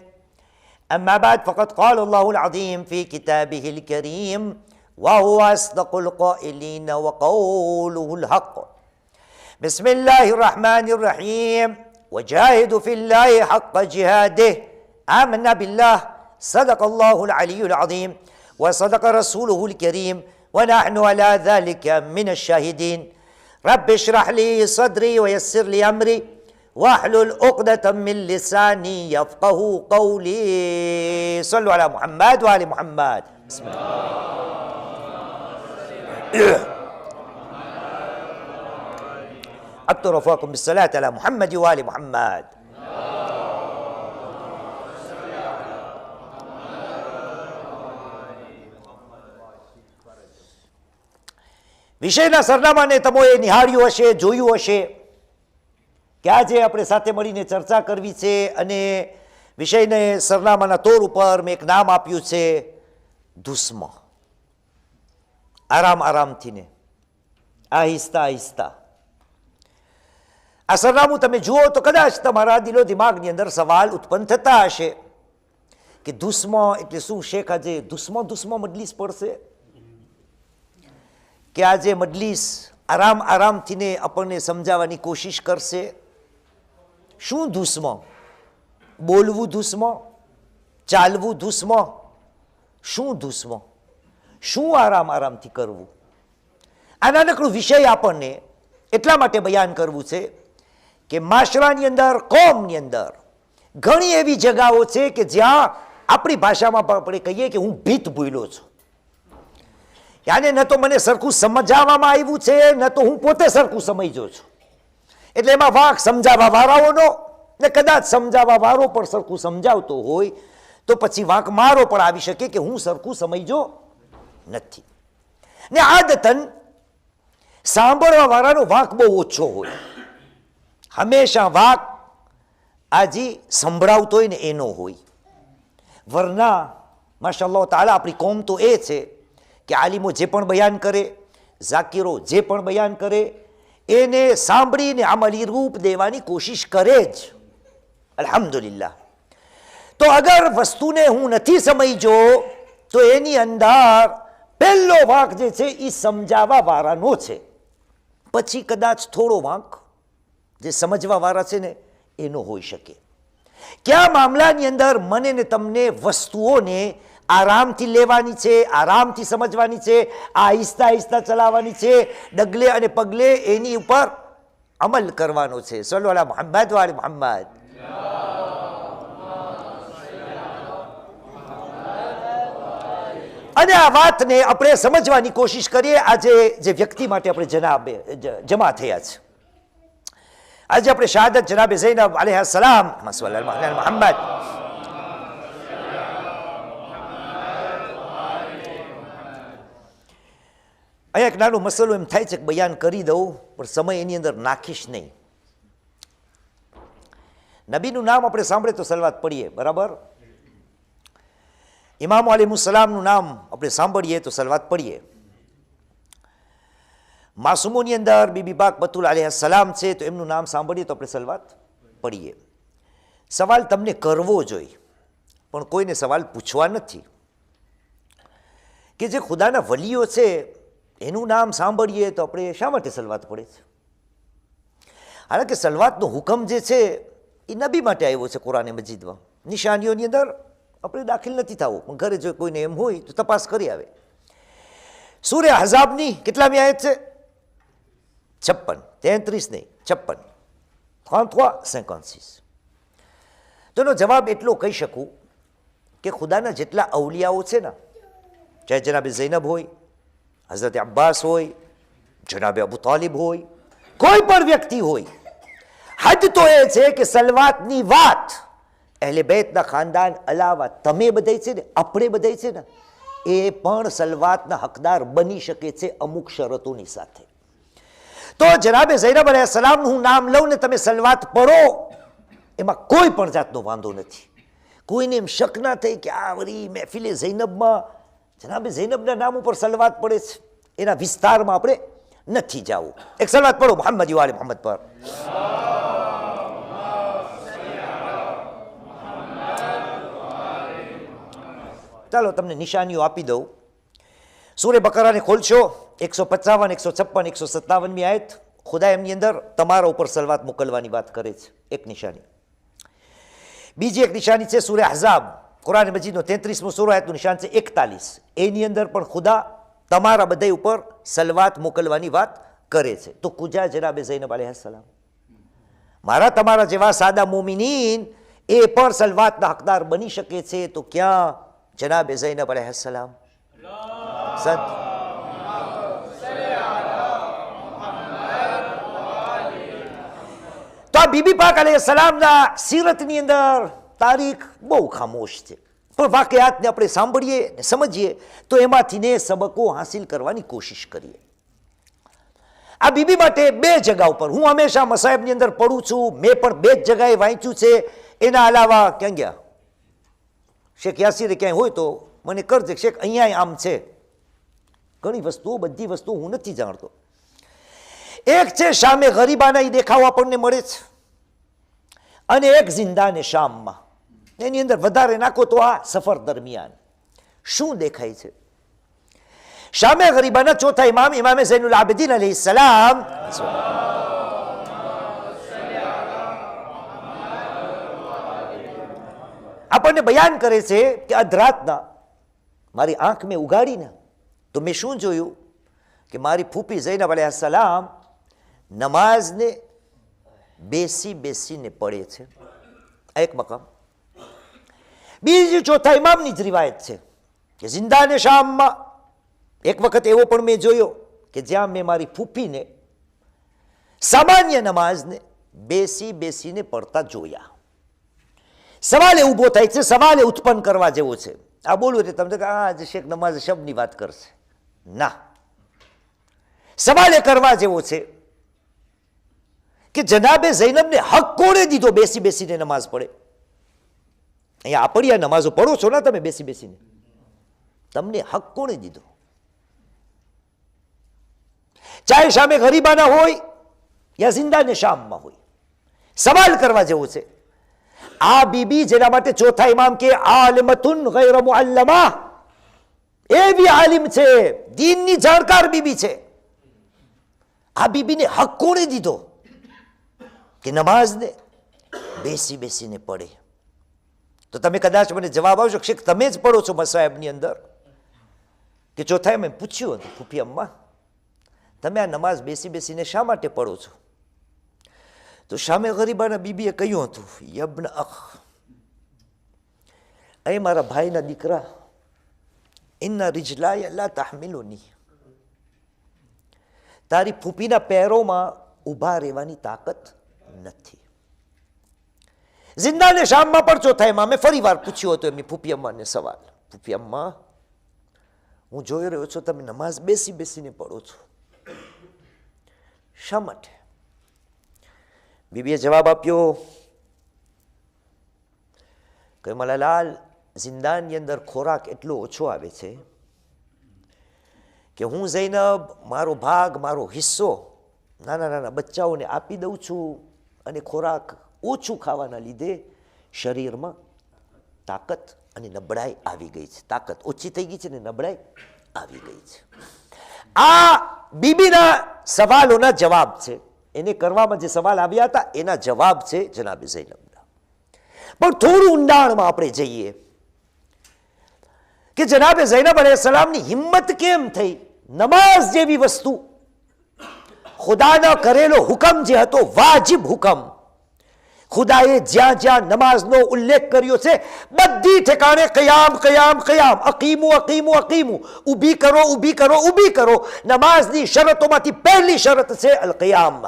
أما بعد فقد قال الله العظيم في كتابه الكريم وهو أصدق القائلين وقوله الحق. بسم الله الرحمن الرحيم. وجاهدوا في الله حق جهاده آمنا بالله صدق الله العلي العظيم وصدق رسوله الكريم ونحن على ذلك من الشاهدين. رب اشرح لي صدري ويسر لي أمري واحلل عقدة من لساني يفقه قولي. صلوا على محمد وآل محمد. بسم الله. أكثر وفاكم بالصلاة على محمد وآل محمد. વિષયના સરનામાને તમોએ નિહાળ્યું હશે, જોયું હશે કે આજે આપણે સાથે મળીને ચર્ચા કરવી છે અને વિષયને સરનામાના તોર ઉપર મેં એક નામ આપ્યું છે દુશ્મન. આરામ આરામથી ને આહિસ્તા આહિસ્તા. આ સરનામું તમે જુઓ તો કદાચ તમારા દિલો દિમાગની અંદર સવાલ ઉત્પન્ન થતા હશે કે દુશ્મન એટલે શું? શેખ આજે દુશ્મન મજલિસ પડશે કે આજે મજલિસ આરામ આરામથી ને આપણને સમજાવવાની કોશિશ કરશે? શું દુશ્મન? બોલવું દુશ્મન? ચાલવું દુશ્મન? શું દુશ્મન? શું આરામ આરામથી કરવું? આ નાનકડું વિષય આપણને એટલા માટે બયાન કરવું છે કે માશરાની અંદર, કોમની અંદર ઘણી એવી જગાઓ છે કે જ્યાં આપણી ભાષામાં આપણે કહીએ કે હું ભીત ભૂલ્યો છું. યાને ન તો મને સરખું સમજાવવામાં આવ્યું છે, ન તો હું પોતે સરખું સમજ્યો છું. એટલે એમાં વાંક સમજાવવા વાળાઓનો, ને કદાચ સમજાવવા વાળો પણ સરખું સમજાવતો હોય તો પછી વાંક મારો પણ આવી શકે કે હું સરખું સમજ્યો નથી. ને આદતન સાંભળવા વાળાનો વાંક બહુ ઓછો હોય. હંમેશા વાંક આજી સંભળાવતો હોય ને એનો હોય. વરના માશાઅલ્લાહ તાલા આપણી કોમ તો એ છે કે આલિમો જે પણ બયાન કરે, ઝાકીરો જે પણ બયાન કરે એને સાંભળીને અમલી રૂપ દેવાની કોશિશ કરે જ. અલ્હમ્દુલિલ્લાહ. તો અગર વસ્તુને હું નથી સમજ્યો તો એની અંદર પહેલો વાંક જે છે એ સમજાવવા વાળાનો છે. પછી કદાચ થોડો વાંક જે સમજવા વાળા છે ને એનો હોઈ શકે. કયા મામલાની અંદર મને ને તમને વસ્તુઓને આરામથી લેવાની છે, આરામથી સમજવાની છે, આહિસ્તા આહિસ્તા ચલાવવાની છે, ડગલે અને પગલે એની ઉપર અમલ કરવાનો છે. સલ્લુ અલા મુહમ્મદ વ આલી મુહમ્મદ. અને આ વાતને આપણે સમજવાની કોશિશ કરીએ. આજે જે વ્યક્તિ માટે આપણે જમા થયા છે, આજે આપણે શહાદત જનાબે ઝૈનબ અલૈહિ સલામ મુહમ્મદ અહીંયા એક નાનો મસલો એમ થાય છે કે બયાન કરી દઉં, પણ સમય એની અંદર નાખીશ નહીં. નબીનું નામ આપણે સાંભળે તો સલવાત પડીએ, બરાબર? ઇમામ અલૈહિસ્સલામનું નામ આપણે સાંભળીએ તો સલવાત પડીએ. માસૂમોની અંદર બીબી પાક બતુલ અલૈહિસ્સલામ છે, તો એમનું નામ સાંભળીએ તો આપણે સલવાત પડીએ. સવાલ તમને કરવો જોઈએ, પણ કોઈને સવાલ પૂછવા નથી કે જે ખુદાના વલીઓ છે એનું નામ સાંભળીએ તો આપણે શા માટે સલવાત પડે છે? હાલાંકિ સલવાતનો હુકમ જે છે એ નબી માટે આવ્યો છે કુરાને મજીદમાં. નિશાનીઓની અંદર આપણે દાખલ નથી થવું, પણ ઘરે જો કોઈને એમ હોય તો તપાસ કરી આવે. સૂરે અહઝાબની કેટલામી આયત છે? 56, 33 નહીં, 56, 33, 56. તો એનો જવાબ એટલો કહી શકું કે ખુદાના જેટલા અવલિયાઓ છે ને, ચાહે જનાબે ઝૈનબ હોય, હઝરત અબ્બાસ હોય, જનાબે અબુ તાલિબ હોય, કોઈ પણ વ્યક્તિ હોય, હદ તો એ છે કે સલવાતની વાત અહેલે બેતના ખાનદાન અલાવા તમે બધાય છે ને, આપણે બધાય છે ને, એ પણ સલવાતના હકદાર બની શકે છે અમુક શરતોની સાથે. તો જનાબે ઝૈનબ અલૈહિસ્સલામનું હું નામ લઉં ને તમે સલવાત પડો, એમાં કોઈ પણ જાતનો વાંધો નથી. કોઈને એમ શક ના થઈ કે આ વળી મહેફિલે ઝૈનબમાં જનાબે ઝૈનબના નામ ઉપર સલવાત પડે છે, એના વિસ્તારમાં આપણે નથી જવું. એક સલવાત પડો મુહમ્મદ વાલે મુહમ્મદ પર. ચાલો તમને નિશાનીઓ આપી દઉં. સૂરે બકરાને ખોલશો, 155, 156, 157મી આયત. ખુદા એમની અંદર તમારા ઉપર સલવાત મોકલવાની વાત કરે છે, એક નિશાની. બીજી એક નિશાની છે સૂરે અહઝાબ, કુરાન મજીદનો 33મો સૂરો, આયતનું નિશાન છે 41. એની અંદર પણ ખુદા તમારા બધા ઉપર સલવાત મોકલવાની વાત કરે છે. તો કુજા જનાબે ઝૈનબ અલૈહિસ્સલામ, મારા તમારા જેવા સાદા મોમિનીન એ પણ સલવાતના હકદાર બની શકે છે. તો ક્યાં જનાબે ઝૈનબ અલૈહિસ્સલામ? તો આ બીબી પાક અલૈહિસ્સલામના સીરતની અંદર તારીખ બહુ ખામોશ છે, પણ વાકયાતને આપણે સાંભળીએ ને સમજીએ તો એમાંથી ને સબકો હાસિલ કરવાની કોશિશ કરીએ. આ બીબી માટે બે જગા ઉપર હું હંમેશા મસાહેબની અંદર પડું છું, મેં પણ બે જ જગાએ વાંચ્યું છે. એના અલાવા ક્યાં ગયા શેખ યાસીરે ક્યાંય હોય તો મને કરજે, શેખ અહીંયા આમ છે. ઘણી વસ્તુઓ, બધી વસ્તુઓ હું નથી જાણતો. એક છે શામે ગરીબાના એ દેખાવ આપણને મળે છે, અને એક જિંદાને શામમાં. એની અંદર વધારે નાખો તો આ સફર દરમિયાન શું દેખાય છે? શામે ગરીબાના ચોથા ઇમામ ઇમામે ઝૈનુલ આબિદીન અલૈહિસ્સલામ આપણને બયાન કરે છે કે અધરાતના મારી આંખ મેં ઉગાડીને તો મેં શું જોયું કે મારી ફૂફી ઝૈનબ અલૈહિસ્સલામ નમાઝને બેસી બેસીને પડે છે. એક મકામ. બીજી ચોથા ઇમામની જ રિવાયત છે કે જિંદાને શામમાં એક વખત એવો પણ મેં જોયો કે જ્યાં મેં મારી ફૂફીને સામાન્ય નમાઝને બેસી બેસીને પડતા જોયા. સવાલ એ ઊભો થાય છે, સવાલ એ ઉત્પન્ન કરવા જેવો છે. આ બોલું એટલે તમને આ શેખ નમાઝ શબ્દની વાત કરશે. ના, સવાલ એ કરવા જેવો છે કે જનાબે ઝૈનબને હક કોણે દીધો બેસી બેસીને નમાઝ પડે? અહીંયા આપણી નમાઝો પડો છો ને તમે બેસી બેસીને, તમને હક કોણે દીધો? ચાહે શામે ગરીબાના હોય યા જિંદાને શામમાં હોય, સવાલ કરવા જેવો છે. આ બીબી જેના માટે ચોથા ઇમામ કે આલિમતુન ગૈર મુઅલ્લમા, એવી આલિમ છે, દીનની જાણકાર બીબી છે. આ બીબીને હક કોણે દીધો કે નમાઝને બેસી બેસીને પડે? તો તમે કદાચ મને જવાબ આવશો શેખ તમે જ પડો છો મસાહેબની અંદર કે ચોથા એમ પૂછ્યું હતું ફૂફી અમ્મા તમે આ નમાઝ બેસી બેસીને શા માટે પડો છો? તો શામે ગરીબાના બીબીએ કહ્યું હતું યબ્ન અખ, એ મારા ભાઈના દીકરા, ઇન્ના રિજલાય લા તહમિલુની, તારી ફૂફીના પેરોમાં ઊભા રહેવાની તાકાત નથી. જિંદાને શામમાં પણ ચોથા ઇમામે ફરી વાર પૂછ્યો હતો એમની ફૂફી અમ્માને સવાલ, ફૂફી અમ્મા હું જોઈ રહ્યો છું તમે નમાઝ બેસી બેસીને પઢો છો, શા માટે? બીબીએ જવાબ આપ્યો કે મલાલાલ, જિંદાની અંદર ખોરાક એટલો ઓછો આવે છે કે હું ઝૈનબ મારો ભાગ, મારો હિસ્સો નાના નાના બચ્ચાઓને આપી દઉં છું, અને ખોરાક ઓછું ખાવાના લીધે શરીરમાં તાકાત અને નબળાઈ આવી ગઈ છે. તાકાત ઓછી થઈ ગઈ છે ને નબળાઈ આવી ગઈ છે. આ બીબીના સવાલોના જવાબ છે. એને કરવામાં જે સવાલ આવ્યા હતા એના જવાબ છે જનાબે ઝૈનબના. પણ થોડું ઊંડાણમાં આપણે જઈએ કે જનાબે ઝૈનબ અલૈહિસ્સલામની હિંમત કેમ થઈ? નમાઝ જેવી વસ્તુ, ખુદાનો કરેલો હુકમ જે હતો, વાજિબ હુકમ, ખુદાએ જ્યાં જ્યાં નમાઝનો ઉલ્લેખ કર્યો છે બધી ઠેકાણે કયામ કયામ કયામ, અકીમુ અકીમુ અકીમુ, ઊભી કરો ઊભી કરો ઊભી કરો. નમાઝની શરતોમાંથી પહેલી શરત છે અલ કયામ.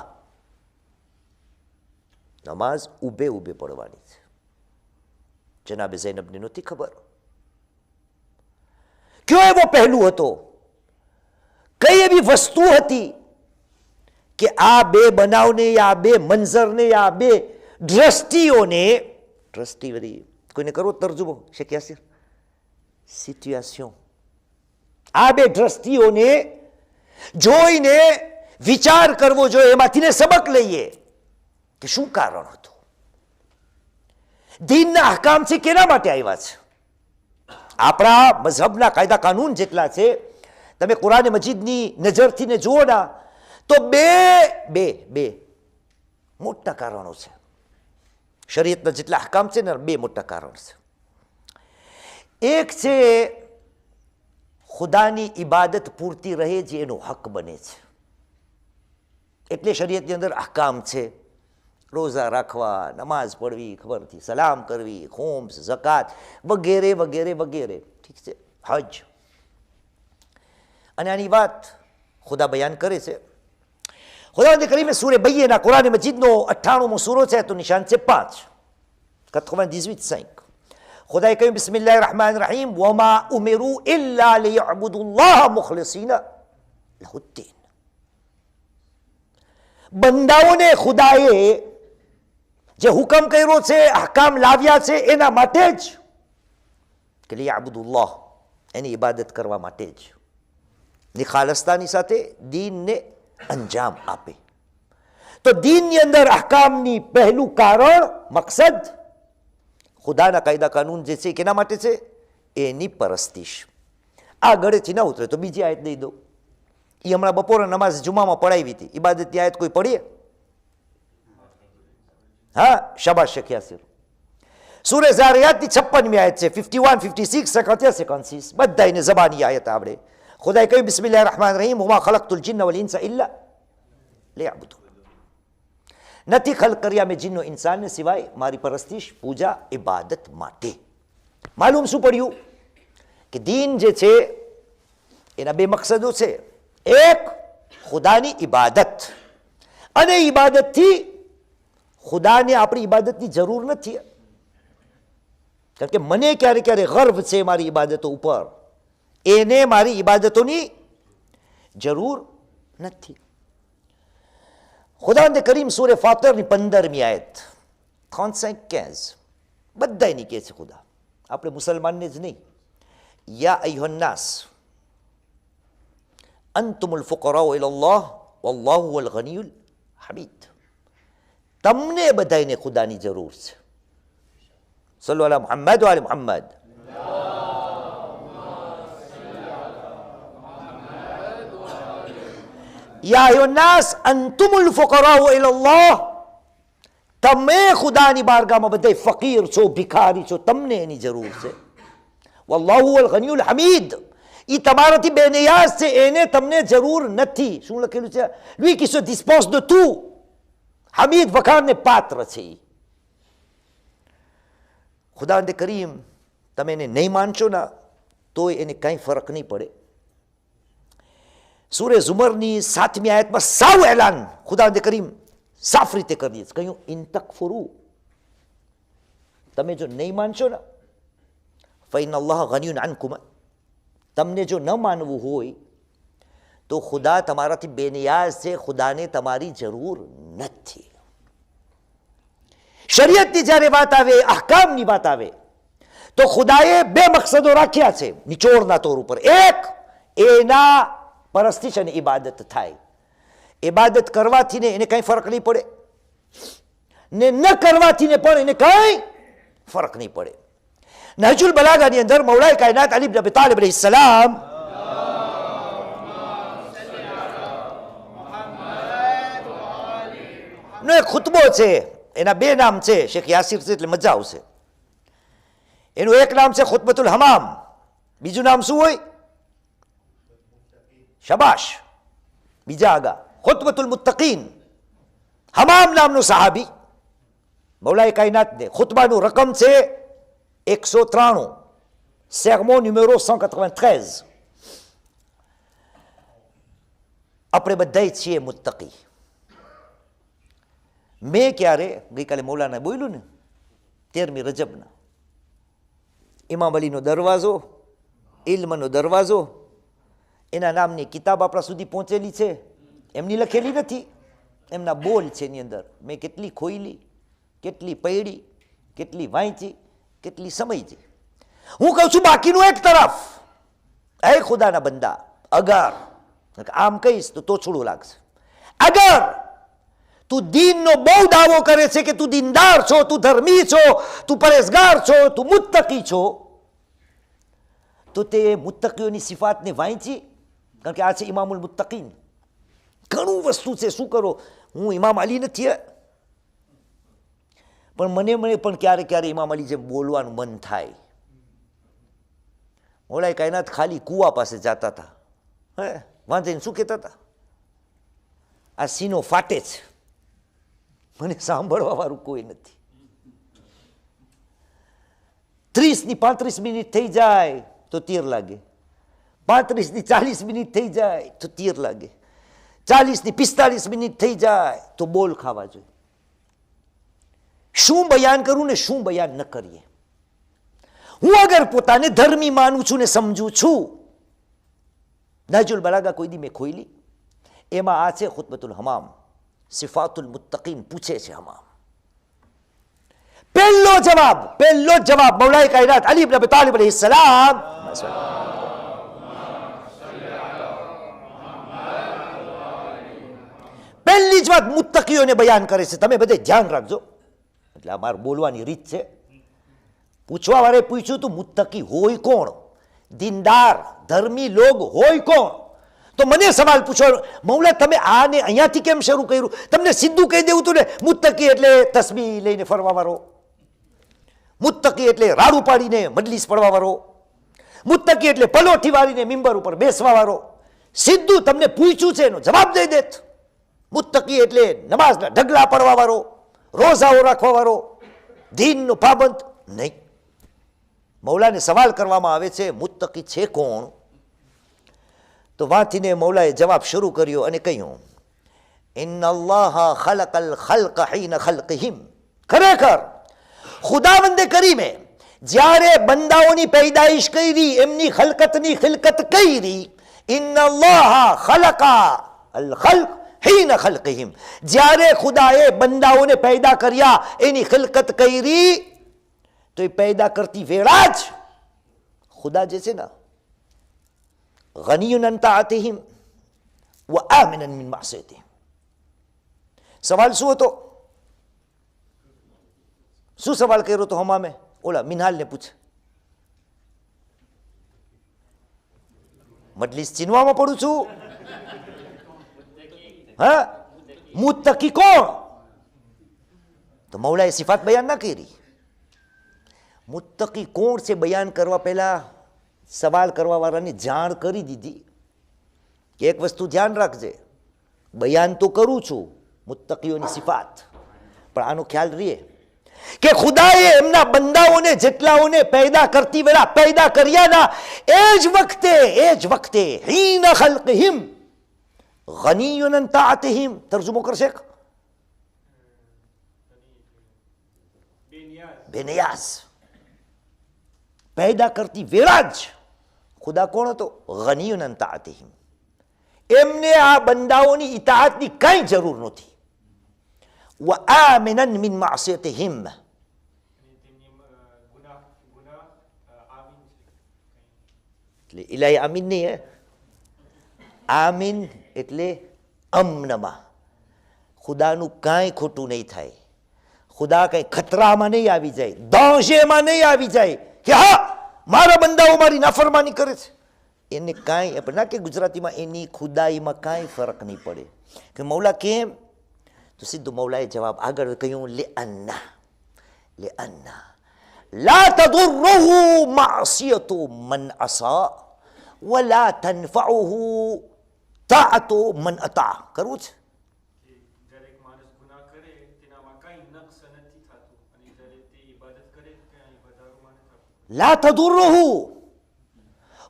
નમાઝ ઊભે ઊભે પડવાની છે. જનાબે ઝૈનબને નહોતી ખબર. કયો એવો પહેલું હતો, કઈ એવી વસ્તુ હતી કે આ બે બનાવને, આ બે મંઝરને, આ બે દ્રષ્ટિઓને, દ્રષ્ટિ વળી કોઈને કરવો તરજુમો શક્યા? સિચ્યુએશન. આ બે દ્રષ્ટિઓને જોઈને વિચાર કરવો જોઈએ, એમાંથી ને સબક લઈએ કે શું કારણ હતું. દીનના અહકામ છે કેના માટે આવ્યા છે? આપણા મઝહબના કાયદા કાનૂન જેટલા છે, તમે કુરાન મજીદની નજરથી ને જુઓ ના તો બે મોટા કારણો છે. શરીયતના જેટલા અહકામ છે ને બે મોટા કારણ છે. એક છે ખુદાની ઇબાદત પૂરતી રહે જે એનો હક બને છે, એટલે શરીયતની અંદર અહકામ છે. રોઝા રાખવા, નમાઝ પઢવી, ખબર નથી, સલામ કરવી, ખુમ્સ, ઝકાત વગેરે વગેરે વગેરે. ઠીક છે, હજ. અને આની વાત ખુદા બયાન કરે છે. ખુદાવંદ કરીમે સૂરે બૈયના કુરાન મજીદનો 98મો સૂરો છે, તો નિશાન છે 5, 98-18-5. ખુદાએ કહ્યું બિસ્મિલ્લાહિર રહમાનિર રહીમ, વમા ઉમિરુ ઇલ્લા લિયઅબુદુલ્લાહ મુખલિસીન લહુદ્દીન. બંદાઓને ખુદાએ જે હુકમ કર્યો છે, અહકામ લાવ્યા છે, એના માટે જ કે લિયઅબુદુલ્લાહ, એની ઇબાદત કરવા માટે જ, નિખાલસતાની સાથે દીનને અંજામ આપે. તો દીનની અંદર અહકામની પહેલું કારણ, મકસદ ખુદાના કાયદા કાનૂન જે છે કેના માટે છે? એની પરસ્તિશ. આ ગળેથી ન ઉતરે તો બીજી આયત દઈ દો. એ હમણાં બપોરે નમાઝ જુમામાં પડાવી હતી, ઇબાદતની આયત કોઈ પડીએ? હા, શાબાશ શક્યાસિર. સૂરે ઝારિયાતની 56મી આયત છે, 51, 56, 57, 56, બધા એને જબાની આયત આવડે. ખુદાએ કહ્યું બિસ્મિલ્લાહિર રહમાનિર રહીમ, વમા ખલકતુલ જિન્ન વલ ઇન્સ ઇલ્લા લિયઅબુદુન. નથી ખલક કર્યા મેં જીનનો ઇન્સાનને સિવાય મારી પરસ્તિશ, પૂજા, ઇબાદત માટે. માલુમ શું પડ્યું કે દીન જે છે એના બે મકસદો છે. એક ખુદાની ઇબાદત, અને ઇબાદતથી ખુદાને આપણી ઇબાદતની જરૂર નથી. કારણ કે મને ક્યારે ક્યારે ગર્વ છે મારી ઇબાદતો ઉપર, એને મારી ઇબાદતોની જરૂર નથી. ખુદાવંદ કરીમ સૂરે ફાતિરની 15મી આયત 35-15 બધા એની કહે છે ખુદા, આપણે મુસલમાનને જ નહીં. યા અય્યુહન્નાસ અંતુમુલ ફુકરાઉ ઇલલ્લાહ વલ્લાહુ હુવલ ગનિયુલ હમીદ. તમને બધાને ખુદાની જરૂર છે. સલ્લુ અલા મુહમ્મદ વ આલી મુહમ્મદ. યા અય્યુહન્નાસ અંતુમુલ ફુકરાઉ ઇલલ્લાહ, તમે ખુદાની બારગાહમાં બધા ફકીર છો, ભિખારી છો, તમને એની જરૂર છે. વલ્લાહુ હુવલ ગનિયુલ હમીદ, એ તમારાથી બેનિયાઝ છે, એને તમને જરૂર નથી. શું લખેલું છે? lui qui se dispose de tout. Hamid વખાણને પાત્ર છે. ખુદાવંદ કરીમ તમે એને નહીં માનશો ના તોય એને કંઈ ફરક નહીં પડે. સૂરે ઝુમરની 7મી આયતમાં સાવ એલાન ખુદાવંદ કરીમ સાફ રીતે કરી દીધું. કહ્યું ઇન તકફુરુ, તમે જો નહીં માનશો ને ફઇન અલ્લાહ ગનિયુન અનકુમ, તમને જો ન માનવું હોય તો ખુદા તમારાથી બેનિયાઝ છે, ખુદાને તમારી જરૂર નથી. શરીયતની જ્યારે વાત આવે, અહકામની વાત આવે, તો ખુદાએ બે મકસદો રાખ્યા છે નિચોડના તોર ઉપર. એક, એના પરસ્તિશ અને ઇબાદત થાય. ઇબાદત કરવાથી ને એને કંઈ ફરક નહીં પડે, ને ન કરવાથી ને પણ એને કંઈ ફરક નહીં પડે. નહજુલ બલાગાની અંદર મૌલાએ કાયનાત અલી ઇબ્ન અબી તાલિબ અલૈહિસ્સલામ નો એક ખુતબો છે. એના બે નામ છે, શેખ યાસીર છે એટલે મજા આવશે. એનું એક નામ છે ખુતબતુલ હમામ, બીજું નામ શું હોય? શબાશ, બીજા આગા ખુતબતુલ મુત્તકીન. હમામ નામનો સહાબી મૌલાએ કાયનાતને ખુતબાનું રકમ છે 193, sermon numéro 193. આપણે બધા છીએ મુત્તકી. મેં ક્યારે ગઈકાલે મૌલાના બોલ્યું ને 13મી રજબના, ઇમામ અલીનો દરવાજો, ઇલ્મનો દરવાજો, એના નામની કિતાબ આપણા સુધી પહોંચેલી છે. એમની લખેલી નથી, એમના બોલ છે એની અંદર. મેં કેટલી ખોઈલી, કેટલી પૈડી, કેટલી વાંચી, કેટલી સમજી. હું કહું છું બાકીનું એક તરફ, એ ખુદાના બંદા, અગર આમ કહીશ તો તોછડું લાગશે. અગર તું દીનનો બહુ દાવો કરે છે કે તું દીનદાર છો, તું ધર્મી છો, તું પરેશગાર છો, તું મુત્તકી છો, તો તે મુત્તકીઓની સિફાતને વાંચી. કારણ કે આ છે ઇમામુલ મુત્તકીન. ઘણું વસ્તુ છે, શું કરો, હું ઇમામ અલી નથી, પણ મને પણ ક્યારે ક્યારે ઇમામ અલી જેમ બોલવાનું મન થાય. ઓલા કાયનાત ખાલી કુવા પાસે જતા હતા, હે વાંધીને શું કહેતા હતા? આ સીનો ફાટે છે, મને સાંભળવા વાળું કોઈ નથી. 30 ની 35 મિનિટ થઈ જાય તો તીર લાગે, 35 ની 40 મિનિટ થઈ જાય તો તીર લાગે, 40 ની 45 મિનિટ થઈ જાય તો બોલ ખાવા જોઈએ. શું બયાન કરું ને શું બયાન ન કરીએ. હું અગર પોતાને ધર્મી માનું છું ને સમજું છું, નહજુલ બલાગા કોઈ દી મેં ખોઈલી, એમાં આ છે ખુતબતુલ હમામ, સિફાતુલ મુત્તકીન પૂછે છે હમામ. પહેલો જવાબ મૌલાએ કાયનાત અલી ઇબ્ન અબી તાલિબ અલૈહિસ્સલામ પહેલી જ વાત મુત્તકીઓને બયાન કરે છે. તમે બધે ધ્યાન રાખજો, એટલે આ મારું બોલવાની રીત છે. પૂછવા વાળે પૂછ્યું તું મુત્તકી હોય કોણ, દીનદાર ધર્મી લોગ હોય કોણ? તો મને સવાલ પૂછો, મૌલા તમે આને અહીંયાથી કેમ શરૂ કર્યું? તમને સીધું કહી દેવું તું ને, મુત્તકી એટલે તસ્બીહ લઈને ફરવા વાળો, મુત્તકી એટલે રાડું પાડીને મજલિસ પડવા વાળો, મુત્તકી એટલે પલોઠી વાળીને મિંબર ઉપર બેસવા વાળો. સીધું તમને પૂછ્યું છે એનો જવાબ દઈ દેત. મુત્તકી એટલે નમાઝના ઢગલા પડવા વાળો, રોઝાઓ રાખવા વાળો, દીનનો પાબંદ નહીં. મૌલાને સવાલ કરવામાં આવે છે મુત્તકી છે કોણ? તો વાંચીને મૌલાએ જવાબ શરૂ કર્યો અને કહ્યું, ઇન્નલ્લાહ ખલકલ ખલ્ક હીન ખલ્કહિમ. ખરેખર ખુદાવંદે કરીમે જ્યારે બંદાઓની પેદાઈશ કરી, એમની ખલકતની ખિલકત કરી, ઇન્નલ્લાહ ખલકા અલ ખલ્ક હીન ખલ્કહિમ, જ્યારે ખુદાએ બંદાઓને પેદા કર્યા, એની ખિલકત કરી, તો એ પેદા કરતી વેળા જ ખુદા જે છે ને, ગનીયુન અન તાઅતિહિમ વ આમિનન મિન માસિયતિહિમ. સવાલ શું હતો? શું સવાલ કર્યો તો હમામે? ઓલા મિનહાલને પૂછે, મજલિસ ચીનવામાં પડું છું, હા મુત્તકી કોણ? તો મૌલાએ સિફાત બયાન ના કરી. મુત્તકી કોણ છે બયાન કરવા પહેલા સવાલ કરવા વાળાની જાણ કરી દીધી કે એક વસ્તુ ધ્યાન રાખજે, બયાન તો કરું છું મુત્તકીઓની સિફાત, પણ આનો ખ્યાલ રહીએ કે ખુદાએ એમના બંદાઓને જેટલાઓને પેદા કરતી વેળા પેદા કર્યાના એ જ વખતે હીન ખલ્કહિમ ગનીયુન અન તાઅતિહિમ. તર્જુમો કરશે બેનિયાઝ, પેદા કરતી વેળા જ ખુદા કોણ હતો? ગનીયુન અન તાઅતિહિમ. એમને આ બંદાઓની ઇતાઅતની કઈ જરૂર નથી. વ આમિનન મિન માસિયતિહિમ. એટલે ઇલાહી આમીન નહીં હે. આમીન એટલે અમનમાં. ખુદાનું કાંઈ ખોટું નહીં થાય. ખુદા કઈ ખતરામાં નહીં આવી જાય, દાંશેમાં નહીં આવી જાય કે હા મારા બંદાઓ મારી નાફરમાની કરે છે. એને કાંઈ આપણે ના કે ગુજરાતીમાં એની ખુદાઈમાં કાંઈ ફરક નહીં પડે કે મૌલા કેમ, તો સીધું મૌલાએ જવાબ આગળ કહ્યું લે અન્ના લા તદુર્રુહુ માસિયતુ મન અસા વલા તનફઉહુ તાઅતુ મન અતા. કરવું છે લા તદુર્રુહુ,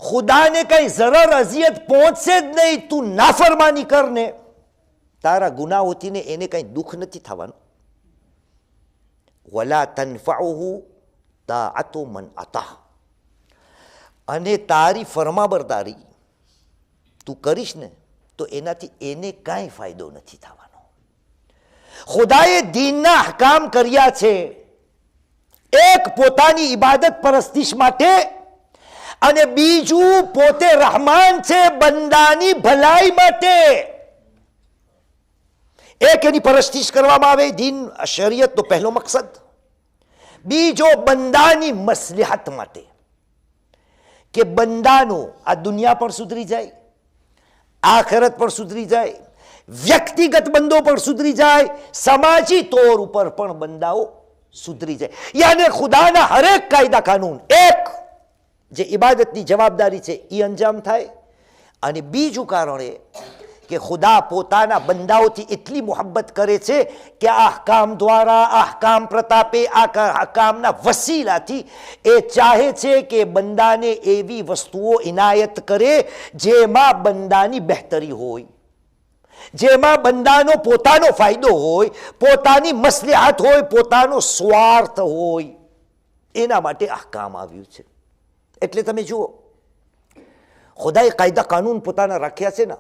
ખુદાને કઈ જરર અઝિયત પહોંચશે જ નહીં. તું નાફરમાની કરને, તારા ગુનાહોથી ને એને કઈ દુઃખ નથી થવાનું. વલા તનફઉહુ તાઅતુ મન અતા, અને તારી ફરમાબરદારી તું કરીશ ને તો એનાથી એને કાંઈ ફાયદો નથી થવાનો. ખુદાએ દીનના હકામ કર્યા છે, એક પોતાની ઇબાદત પરસ્તિશ માટે અને બીજું પોતે રહમાન છે બંદાની ભલાઈ માટે. એક એની પરસ્તિશ કરવામાં આવે, દીન શરીયતનો પહેલો મકસદ. બીજો બંદાની મસલહત માટે કે બંદાનો આ દુનિયા પણ સુધરી જાય, આખરત પણ સુધરી જાય, વ્યક્તિગત બંદો પણ સુધરી જાય, સમાજી તોર ઉપર પણ બંદાઓ સુધરી જાય. યાને ખુદાના હરેક કાયદા કાનૂન, એક જે ઇબાદતની જવાબદારી છે એ અંજામ થાય, અને બીજું કારણ એ કે ખુદા પોતાના બંદાઓથી એટલી મોહબ્બત કરે છે કે આ અહકામ દ્વારા, અહકામ પ્રતાપે, આ અહકામના વસીલાથી એ ચાહે છે કે બંદાને એવી વસ્તુઓ ઇનાયત કરે જેમાં બંદાની બહેતરી હોય, જેમાં બંદાનો પોતાનો ફાયદો હોય, પોતાની મસલહત હોય, પોતાનો સ્વાર્થ હોય. એના માટે અહકામ આવ્યું છે. એટલે તમે જુઓ, ખુદાએ કાયદા કાનૂન પોતાના રાખ્યા છે ને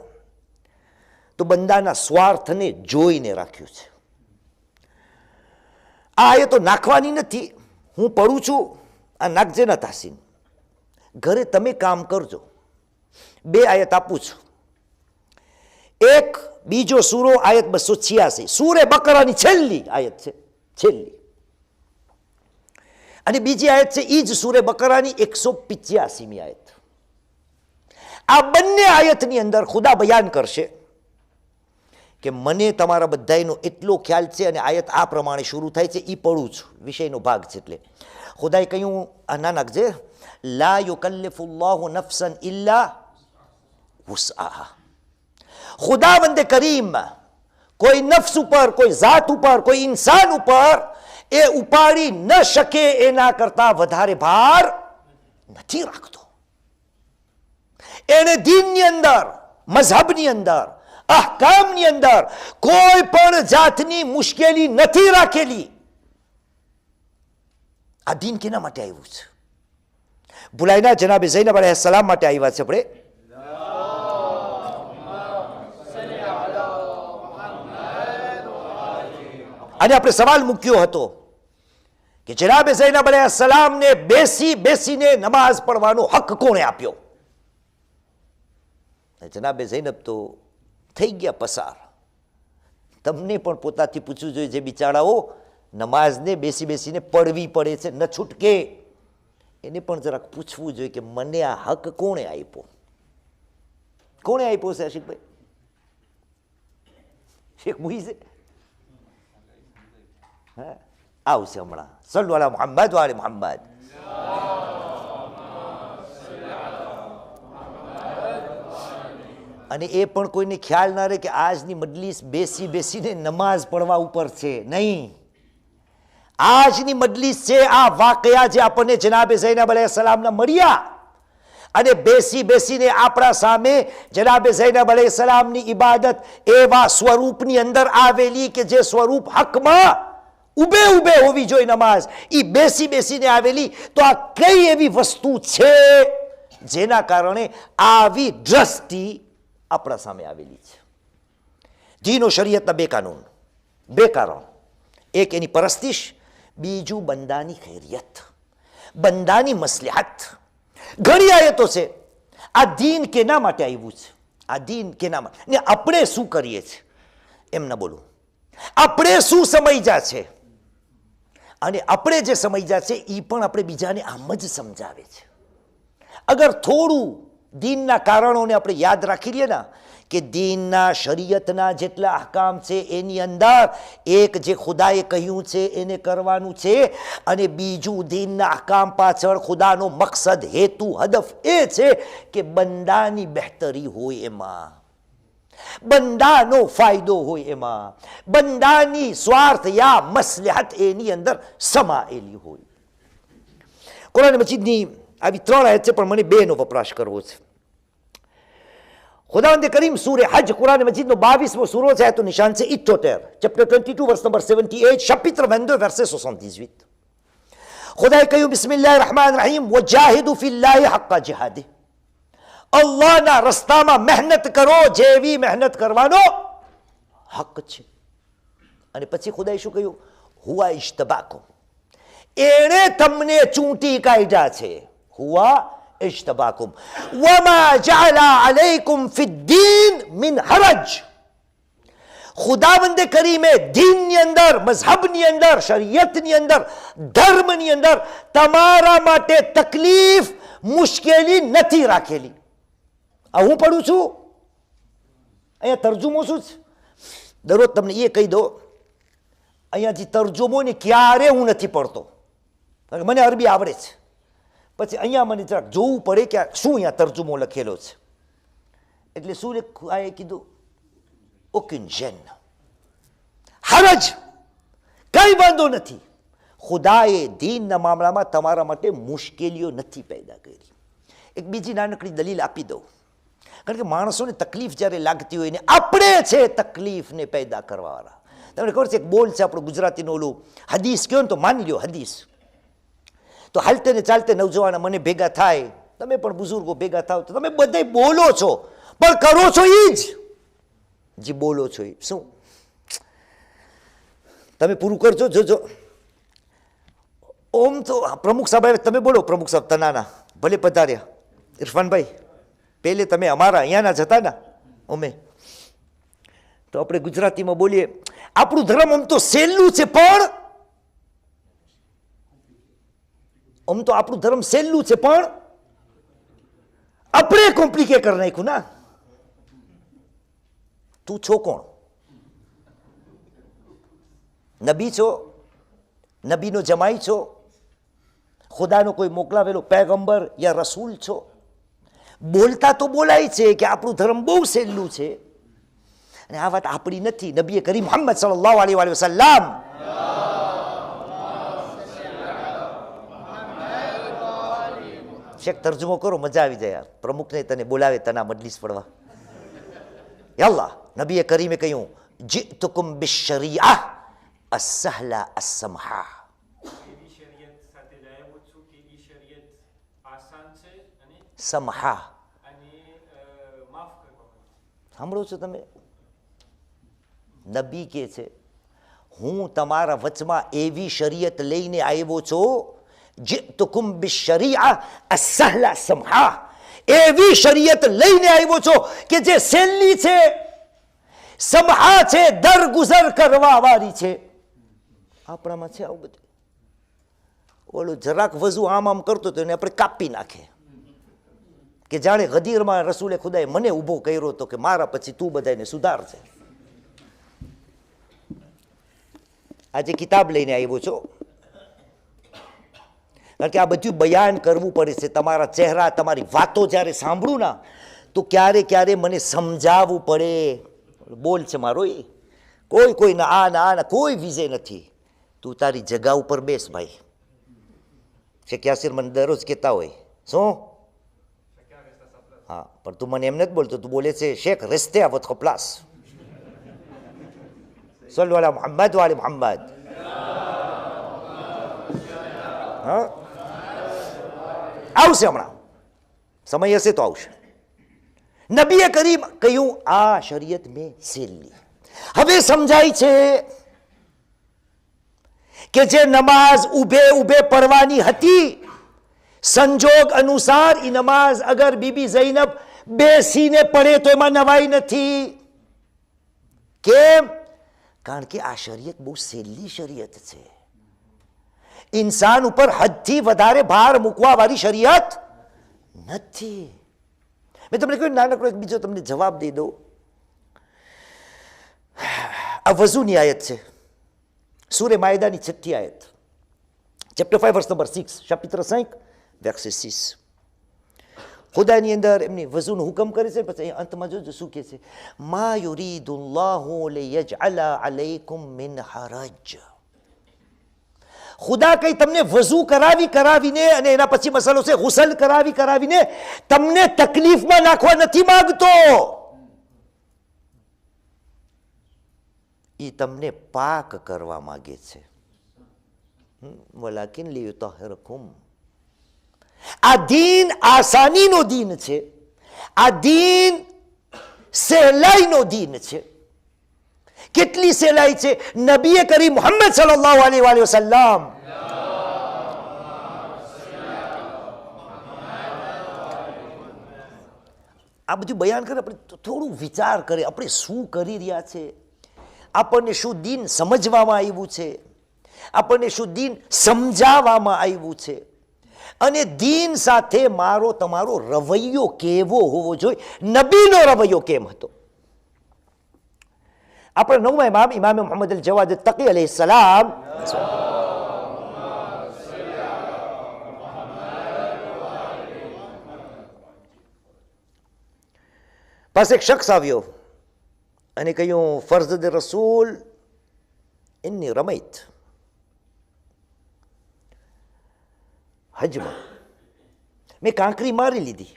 તો બંદાના સ્વાર્થને જોઈને રાખ્યું છે. આ આયતો નાખવાની નથી, હું પડું છું આ નાખજે ના તાસીન, ઘરે તમે કામ કરજો. 2 આયત આપું છું. એક બીજો સૂરો આયત 286, સૂરે બકરાની છેલ્લી આયત છે, છેલ્લી. અને બીજી આયત છે ઈ જ સૂરે બકરાની 185મી આયત. આ બંને આયતની અંદર ખુદા બયાન કરશે કે મને તમારા બધાયનો એટલો ખ્યાલ છે, અને આયત આ પ્રમાણે શરૂ થાય છે, એ પડું છું, વિષયનો ભાગ છે. એટલે ખુદાએ કહ્યું, આ ના નાખજે, લા યુકલ્લિફુલ્લાહુ નફ્સન ઇલ્લા વુસઆહા. ખુદાવંદ કરીમ કોઈ નફ્સ ઉપર, કોઈ જાત ઉપર, કોઈ ઇન્સાન ઉપર એ ઉપાડી ન શકે એના કરતા વધારે ભાર નથી રાખતો. એને દીનની અંદર, મઝહબની અંદર, અહકામની અંદર કોઈ પણ જાતની મુશ્કેલી નથી રાખેલી. આ દીન કેના માટે આવ્યું છે? ભુલાઈના જનાબે ઝૈનબ અલૈહિસ્સલામ માટે આવ્યા છે. આપણે અને આપણે સવાલ મૂક્યો હતો કે જનાબે ઝૈનબ અલૈહિસ્સલામને બેસીને નમાઝ પડવાનો હક કોણે આપ્યો? જનાબે ઝૈનબ તો થઈ ગયા પસાર. તમને પણ પોતાથી પૂછવું જોઈએ, જે બિચારાઓ નમાઝને બેસીને પડવી પડે છે, ન છૂટકે, એને પણ જરાક પૂછવું જોઈએ કે મને આ હક કોણે આપ્યો? કોણે આપ્યો છે આશિકભાઈ? શેખ મુઈઝે? હા, આવશે હમણાં. સલ્લુ અલા મુહમ્મદ વ આલે મુહમ્મદ. અને એ પણ કોઈને ખ્યાલ ના રહે કે આજની મજલિસ બેસીને નમાઝ પડવા ઉપર છે. નહીં, આજની મજલિસ છે આ વાકયા જે આપણને જનાબે ઝૈનબ અલૈહિસ્સલામના મળ્યા, અને બેસીને આપણા સામે જનાબે ઝૈનબ અલૈહિસ્સલામની ઇબાદત એવા સ્વરૂપની અંદર આવેલી કે જે સ્વરૂપ હકમાં ઊભે હોવી જોઈએ નમાઝ, એ બેસીને આવેલી. તો આ કઈ એવી વસ્તુ છે જેના કારણે આવી દ્રષ્ટિ આપણા સામે આવેલી છે. દીનો શરીયતના બે કાનૂન, બે કારણ. એક એની પરસ્તિશ, બીજું બંદાની ખૈરિયત, બંદાની મસલહત. ઘણી આયતો છે આ દીન કેના માટે આવ્યું છે, આ દીન કેના માટે, ને આપણે શું કરીએ છીએ એમ ન બોલું. આપણે શું સમજ્યા છે અને આપણે જે સમજ્યા છે એ પણ આપણે બીજાને આમ જ સમજાવે છે. અગર થોડું દીનના કારણોને આપણે યાદ રાખી લઈએ ને કે દીનના શરીયતના જેટલા અહકામ છે એની અંદર એક જે ખુદાએ કહ્યું છે એને કરવાનું છે, અને બીજું દીનના અહકામ પાછળ ખુદાનો મકસદ, હેતુ, હદફ એ છે કે બંદાની બહેતરી હોય એમાં, બંદાનો ફાયદો હોય એમાં, બંદાની સ્વાર્થ યા મસલહત એની અંદર સમાયેલી હોય. કુરાન મજીદની આવી 3 આયત છે, પણ મને 2નો વપરાશ કરવો છે. ખુદાવંદે કરીમ સૂરે હજ, કુરાન મજીદનો 22મો સૂરો છે, આયતનું નિશાન છે 78, ચેપ્ટર 22 વર્સ નંબર 78, chapitre 22 verset 78. ખુદાએ કહ્યું બિસ્મિલ્લાહિર રહમાનિર રહીમ, વજાહિદુ ફિલ્લાહિ હક્કા જિહાદિ, અલ્લાહના રસ્તામાં મહેનત કરો જેવી મહેનત કરવાનો હક છે. અને પછી ખુદાએ શું કહ્યું? હુવા ઇજ્તબાકુમ, એણે તમને ચૂંટી કાઢ્યા છે. હુવા ઇજ્તબાકુમ વમા જઅલા અલૈકુમ ફિદ્દીન મિન હરજ. ખુદાવંદે કરીમે દીનની અંદર, મઝહબની અંદર, શરીયતની અંદર, ધર્મની અંદર તમારા માટે તકલીફ, મુશ્કેલી નથી રાખેલી. આ હું પડું છું, અહીંયા તરજુમો શું છે? દરરોજ તમને એ કહી દો, અહીંયા જે તરજુમો ને ક્યારે હું નથી પડતો, કારણ કે મને અરબી આવડે છે. પછી અહીંયા મને જરાક જોવું પડે કે શું અહીંયા તરજુમો લખેલો છે. એટલે શું આ કીધું? ઓકિન જેન, હરજ, કઈ વાંધો નથી. ખુદાએ દીનના મામલામાં તમારા માટે મુશ્કેલીઓ નથી પેદા કરી. એક બીજી નાનકડી દલીલ આપી દઉં, કારણ કે માણસોને તકલીફ જ્યારે લાગતી હોય ને આપણે છે તકલીફને પેદા કરવાવાળા. તમને ખબર છે એક બોલ છે આપણું ગુજરાતીનું, ઓલું હદીસ કહો ને તો માની લ્યો હદીસ. તો હાલતે ને ચાલતે નવજવાના મને ભેગા થાય, તમે પણ બુઝુર્ગો ભેગા થાવ તો તમે બધા બોલો છો, પણ કરો છો એ જ જે બોલો છો એ. શું તમે પૂરું કરજો? જોજો ઓમ તો પ્રમુખ સાહેબ, તમે બોલો પ્રમુખ સાહેબ તનાના, ભલે પધાર્યા. ઇરફાનભાઈ પહેલે તમે અમારા અહીંયાના જ હતા ને, અમે તો આપણે ગુજરાતીમાં બોલીએ, આપણું ધર્મ આમ તો સહેલું છે, પણ આમ તો આપણું ધર્મ સહેલું છે, પણ આપણે કોમ્પ્લિકેટ કરી નાખ્યું ના. તું છો કોણ? નબી છો? નબીનો જમાઈ છો? ખુદાનો કોઈ મોકલાવેલો પૈગંબર યા રસૂલ છો? બોલતા તો બોલાય છે કે આપણું ધર્મ બહુ સહેલું છે, અને આ વાત આપણી નથી. નબી કરીમ મુહમ્મદ સલ્લલ્લાહુ અલૈહિ વસલ્લમ શેખ તર્જુમો કરો, મજા આવી જાય. પ્રમુખને તને બોલાવે તના મજલિસ પડવા. યલ્લા, નબીએ કરીમે કહ્યું, જીતુકુમ બિશરીઆ અસહલા અસમહા. સમહા, સાંભળો છો તમે? નબી કે છે હું તમારા વચમાં એવી શરીયત લઈને આવ્યો છું, જીતુકુમ બિશરીઆ અસહલા સમહા, એવી શરીયત લઈને આવ્યો છો કે જે સહેલી છે, સમહા છે, દરગુજર કરવા વાળી છે. આપણામાં છે આવું બધું. ઓલું જરાક વજુ આમ આમ કરતો તો એને આપણે કાપી નાખે, કે જાણે ગદીરમાં રસૂલે ખુદાએ મને ઊભો કર્યો હતો કે મારા પછી તું બધાને સુધારજે. આજે કિતાબ લઈને આવ્યો છો, કારણ કે આ બધું બયાન કરવું પડે છે. તમારા ચહેરા, તમારી વાતો જ્યારે સાંભળું ના તો ક્યારે ક્યારે મને સમજાવવું પડે. બોલ છે મારો એ, કોઈના આ ના કોઈ વિજય નથી. તું તારી જગા ઉપર બેસ ભાઈ. શેખ યાસીર મને દરરોજ કહેતા હોય, શું? હા, પણ તું મને એમ નથી બોલતો, તું બોલે છે શેખ રસ્તે આ વખત પ્લાસ. સલ્લુ અલા મુહમ્મદ વાલે મુહમ્મદ. હા, આવશે હમણાં, સમય હશે તો આવશે. નબીએ કરીમ કહ્યું આ શરીયત મેં સીલ લી. હવે સમજાય છે કે જે નમાઝ ઊભે ઊભે પડવાની હતી, સંજોગ અનુસાર એ નમાઝ અગર બીબી ઝૈનબ બેસીને પડે તો એમાં નવાઈ નથી. કેમ? કારણ કે આ શરીયત બહુ સહેલી શરીયત છે. ઇન્સાન ઉપર હદથી વધારે ભાર મૂકવા વાળી શરીયત નથી. મેં તમને કહ્યું નાનકડો એક બીજો તમને જવાબ દઈ દઉં. આ વઝુની આયત છે, સૂરે માયદાની 6ઠી આયત, ચેપ્ટર 5 વર્સ નંબર 6, chapitre 5 verset 6. ખુદાની અંદર એમની વઝુનો હુકમ કરે છે. પછી અંતમાં જોજો શું કહે છે, મા યુરીદુલ્લાહુ લિયજઅલા અલૈકુમ મિન હરજ. ખુદા કઈ તમને વઝુ કરાવીને અને એના પછી મસલો છે ગુસલ કરાવીને તમને તકલીફમાં નાખવા નથી માંગતો. એ તમને પાક કરવા માંગે છે. વલાકિન લિયુતહિરકુમ. આ દીન આસાનીનો દીન છે, આ દીન સહેલાઈનો દીન છે. કેટલી સહેલાઈ છે! નબીએ કરી મુહમ્મદ સલ્લલ્લાહુ અલૈહિ વસલ્લમ આ બધું બયાન કરે, આપણે થોડું વિચાર કરે, આપણે શું કરી રહ્યા છે, આપણને શું દીન સમજવામાં આવ્યું છે, આપણને શું દીન સમજાવવામાં આવ્યું છે, અને દીન સાથે મારો તમારો રવૈયો કેવો હોવો જોઈએ, નબીનો રવૈયો કેમ હતો. આપણે 9મા ઇમામ ઇમામ મુહમ્મદ અલ જવાદ તકી અલૈહિ સલામ પાસે એક શખ્સ આવ્યો અને કહ્યું, ફર્ઝદ રસૂલ ઇન્ની રમૈત. હજમાં મેં કાંકરી મારી લીધી.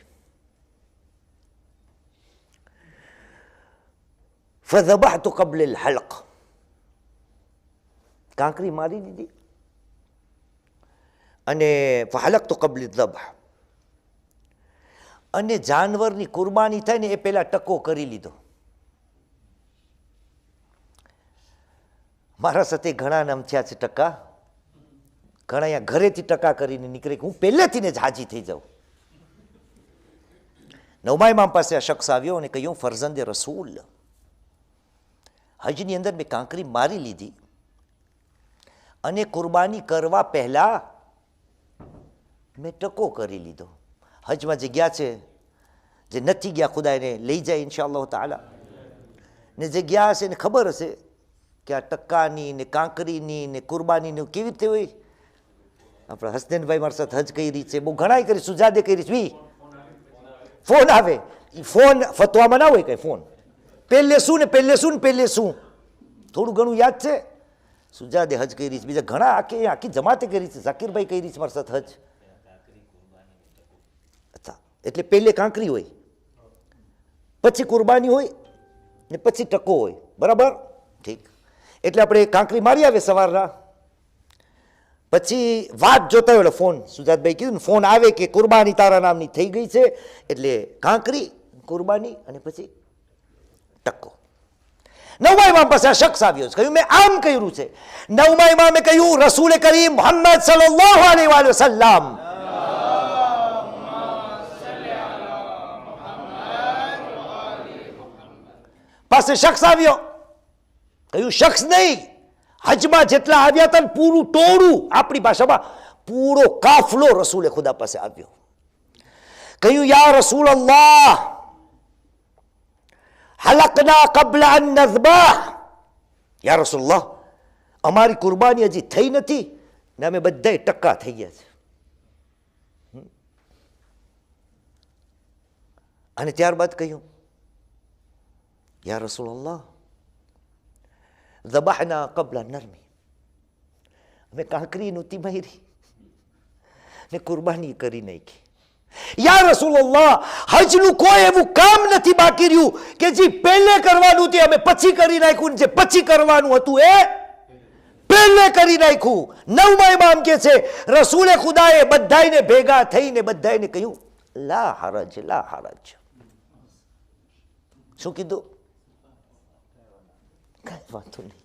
ફઝબહતુ કબલ અલ-હલક. કાંકરી મારી લીધી અને ફહલકતુ કબલ અલ-ઝબહ. અને જાનવરની કુરબાની થાય ને એ પહેલા ટકો કરી લીધો. મારા સાથે ઘણા નામ થયા છે ટકા, ઘણા અહીંયા ઘરેથી ટકા કરીને નીકળે કે હું પહેલેથી ને જ હાજી થઈ જાઉં. 9મા ઇમામ પાસે આ શખ્સ આવ્યો અને કહ્યું, ફરઝંદે રસૂલ, હજની અંદર મેં કાંકરી મારી લીધી અને કુરબાની કરવા પહેલા મેં ટકો કરી લીધો. હજમાં જે ગયા છે, જે નથી ગયા ખુદા એને લઈ જાય ઇન્શાઅલ્લાહ તાલા, ને જે ગયા છે એને ખબર હશે કે આ ટક્કાની ને કાંકરીની ને કુરબાનીની કેવી રીતે હોય. આપણા હસનૈનભાઈ મારી સાથે હજ કરી છે, બહુ ઘણાય કરી, સુજાદે કરી છે. ફોન આવે, એ ફોન ફતવામાં ના હોય કઈ ફોન, પહેલે શું ને પહેલે શું ને પહેલે શું, થોડું ઘણું યાદ છે. સુજાદે હજ કરી છે, બીજા ઘણા આખી જમાતે કરી છે, ઝાકીરભાઈ કરી છે મારી સાથે હજ. અચ્છા, એટલે પહેલે કાંકરી હોય, પછી કુરબાની હોય ને પછી ટકો હોય, બરાબર? ઠીક. એટલે આપણે કાંકરી મારી આવે સવારના, પછી વાત જોતા હોય ફોન, સુજાતભાઈ કીધું ને ફોન આવે કે કુરબાની તારા નામની થઈ ગઈ છે, એટલે કાંકરી, કુરબાની અને પછી ટકો. 9મા ઇમામ પાસે આ શખ્સ આવ્યો છે, કહ્યું મેં આમ કર્યું છે. 9મા ઇમામે કહ્યું, રસૂલ કરીમ મુહમ્મદ સલ્લલ્લાહુ અલૈહિ વસલ્લમ પાસે શખ્સ આવ્યો. કહ્યું શખ્સ નહીં, હજમાં જેટલા આવ્યા હતા ને પૂરું ટોળું, આપણી ભાષામાં પૂરો કાફલો રસૂલે ખુદા પાસે આવ્યો. કહ્યું, યા રસૂલ અલ્લાહ, હલકના કબલ અન નઝબહ. યા રસૂલલ્લાહ, અમારી કુરબાની હજી થઈ નથી ને અમે બધાય ટક્કા થઈ ગયા છે. અને ત્યારબાદ કહ્યું, યા રસૂલલ્લાહ, ઝબહના કબલ નરમી. અમે કાંકરી નહોતી મારી ને કુરબાની કરી નાખી. યા રસૂલલ્લાહ, હજનું કોઈ એવું કામ નથી બાકી રહ્યું કે જે પહેલે કરવાનું હતું અમે પછી કરી નાખ્યું, જે પછી કરવાનું હતું એ પહેલે કરી નાખ્યું. 9મા ઇમામ કે છે, રસૂલે ખુદાએ બધાયને ભેગા થઈને બધાયને કહ્યું, લા હરજ લા હરજ. શું કીધું? કઈ વાંધો નહીં,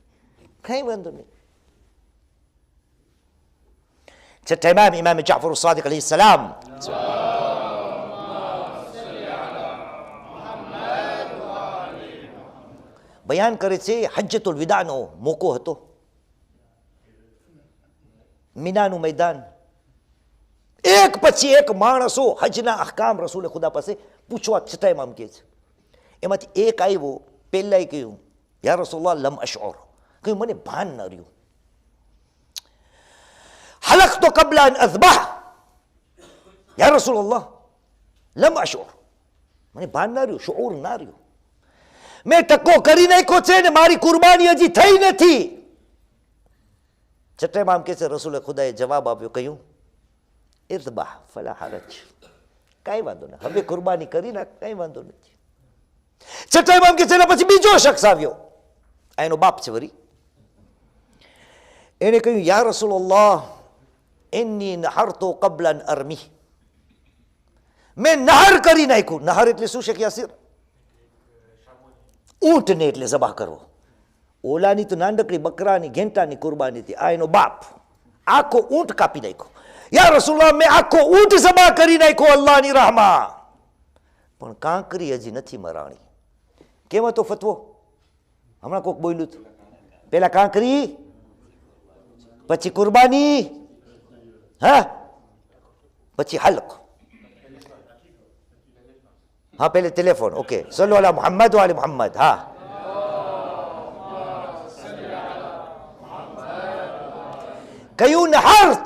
કઈ વાંધો નહીં. છઠ્ઠા ઇમામ ઇમામ જાફર સાદિક અલૈહિ સલામ બયાન કરે છે, હજ્જતુલ વિદાનો મોકો હતો. મીનાનું મેદાન, એક પછી એક માણસો હજના અહકામ રસૂલે ખુદા પાસે પૂછવા છતાં ઇમામ કહે છે. એમાંથી એક આવ્યો, પહેલાં કહ્યું યા રસૂલલ્લાહ લમ અશઉર, કહ્યું મને ભાન ન રહ્યું. હલકતો કબલા અન અઝબાહ, યા રસૂલલ્લાહ લમ અશઉર, મને ભાન ના રહ્યું, શુઉર ના રહ્યું. મેં ટકો કરી નાખ્યો છે ને મારી કુરબાની હજી થઈ નથી. છઠ્ઠા ઇમામ કહે છે રસૂલે ખુદાએ જવાબ આપ્યો, કહ્યું ઇર્તબાહ ફલા હરજ, કાંઈ વાંધો નહીં, હવે કુરબાની કરી નાખ, કાંઈ વાંધો નથી. છઠ્ઠા ઇમામ કહે છે એના પછી બીજો શખ્સ આવ્યો, એનો બાપ છે વરી. એને કહ્યું યા રસૂલલ્લાહ ઇન્ની નહરતો કબલા અન અરમી, મેં નહર કરી નાખ્યું. નહર એટલે શું છે કે યાસીર? ઊંટને એટલે ઝબા કરવો. ઓલાની તો નાનકડી બકરાની ઘેંટાની કુરબાની હતી, આ એનો બાપ આખો ઊંટ કાપી નાખ્યો. યા રસૂલલ્લાહ મેં આખો ઊંટ ઝબા કરી નાખ્યો અલ્લાહની રાહમાં, પણ કાંકરી હજી નથી મરાણી. કેમ હતો ફતવો? હમણાં કોક બોલ્યું હતું, પેલા કાંકરી પછી કુરબાની, હા પછી હલક, હા પહેલે ટેલિફોન. ઓકે, સલ્લુ અલા મુહમ્મદ વ આલી મુહમ્મદ. હા કયું નહર્ત,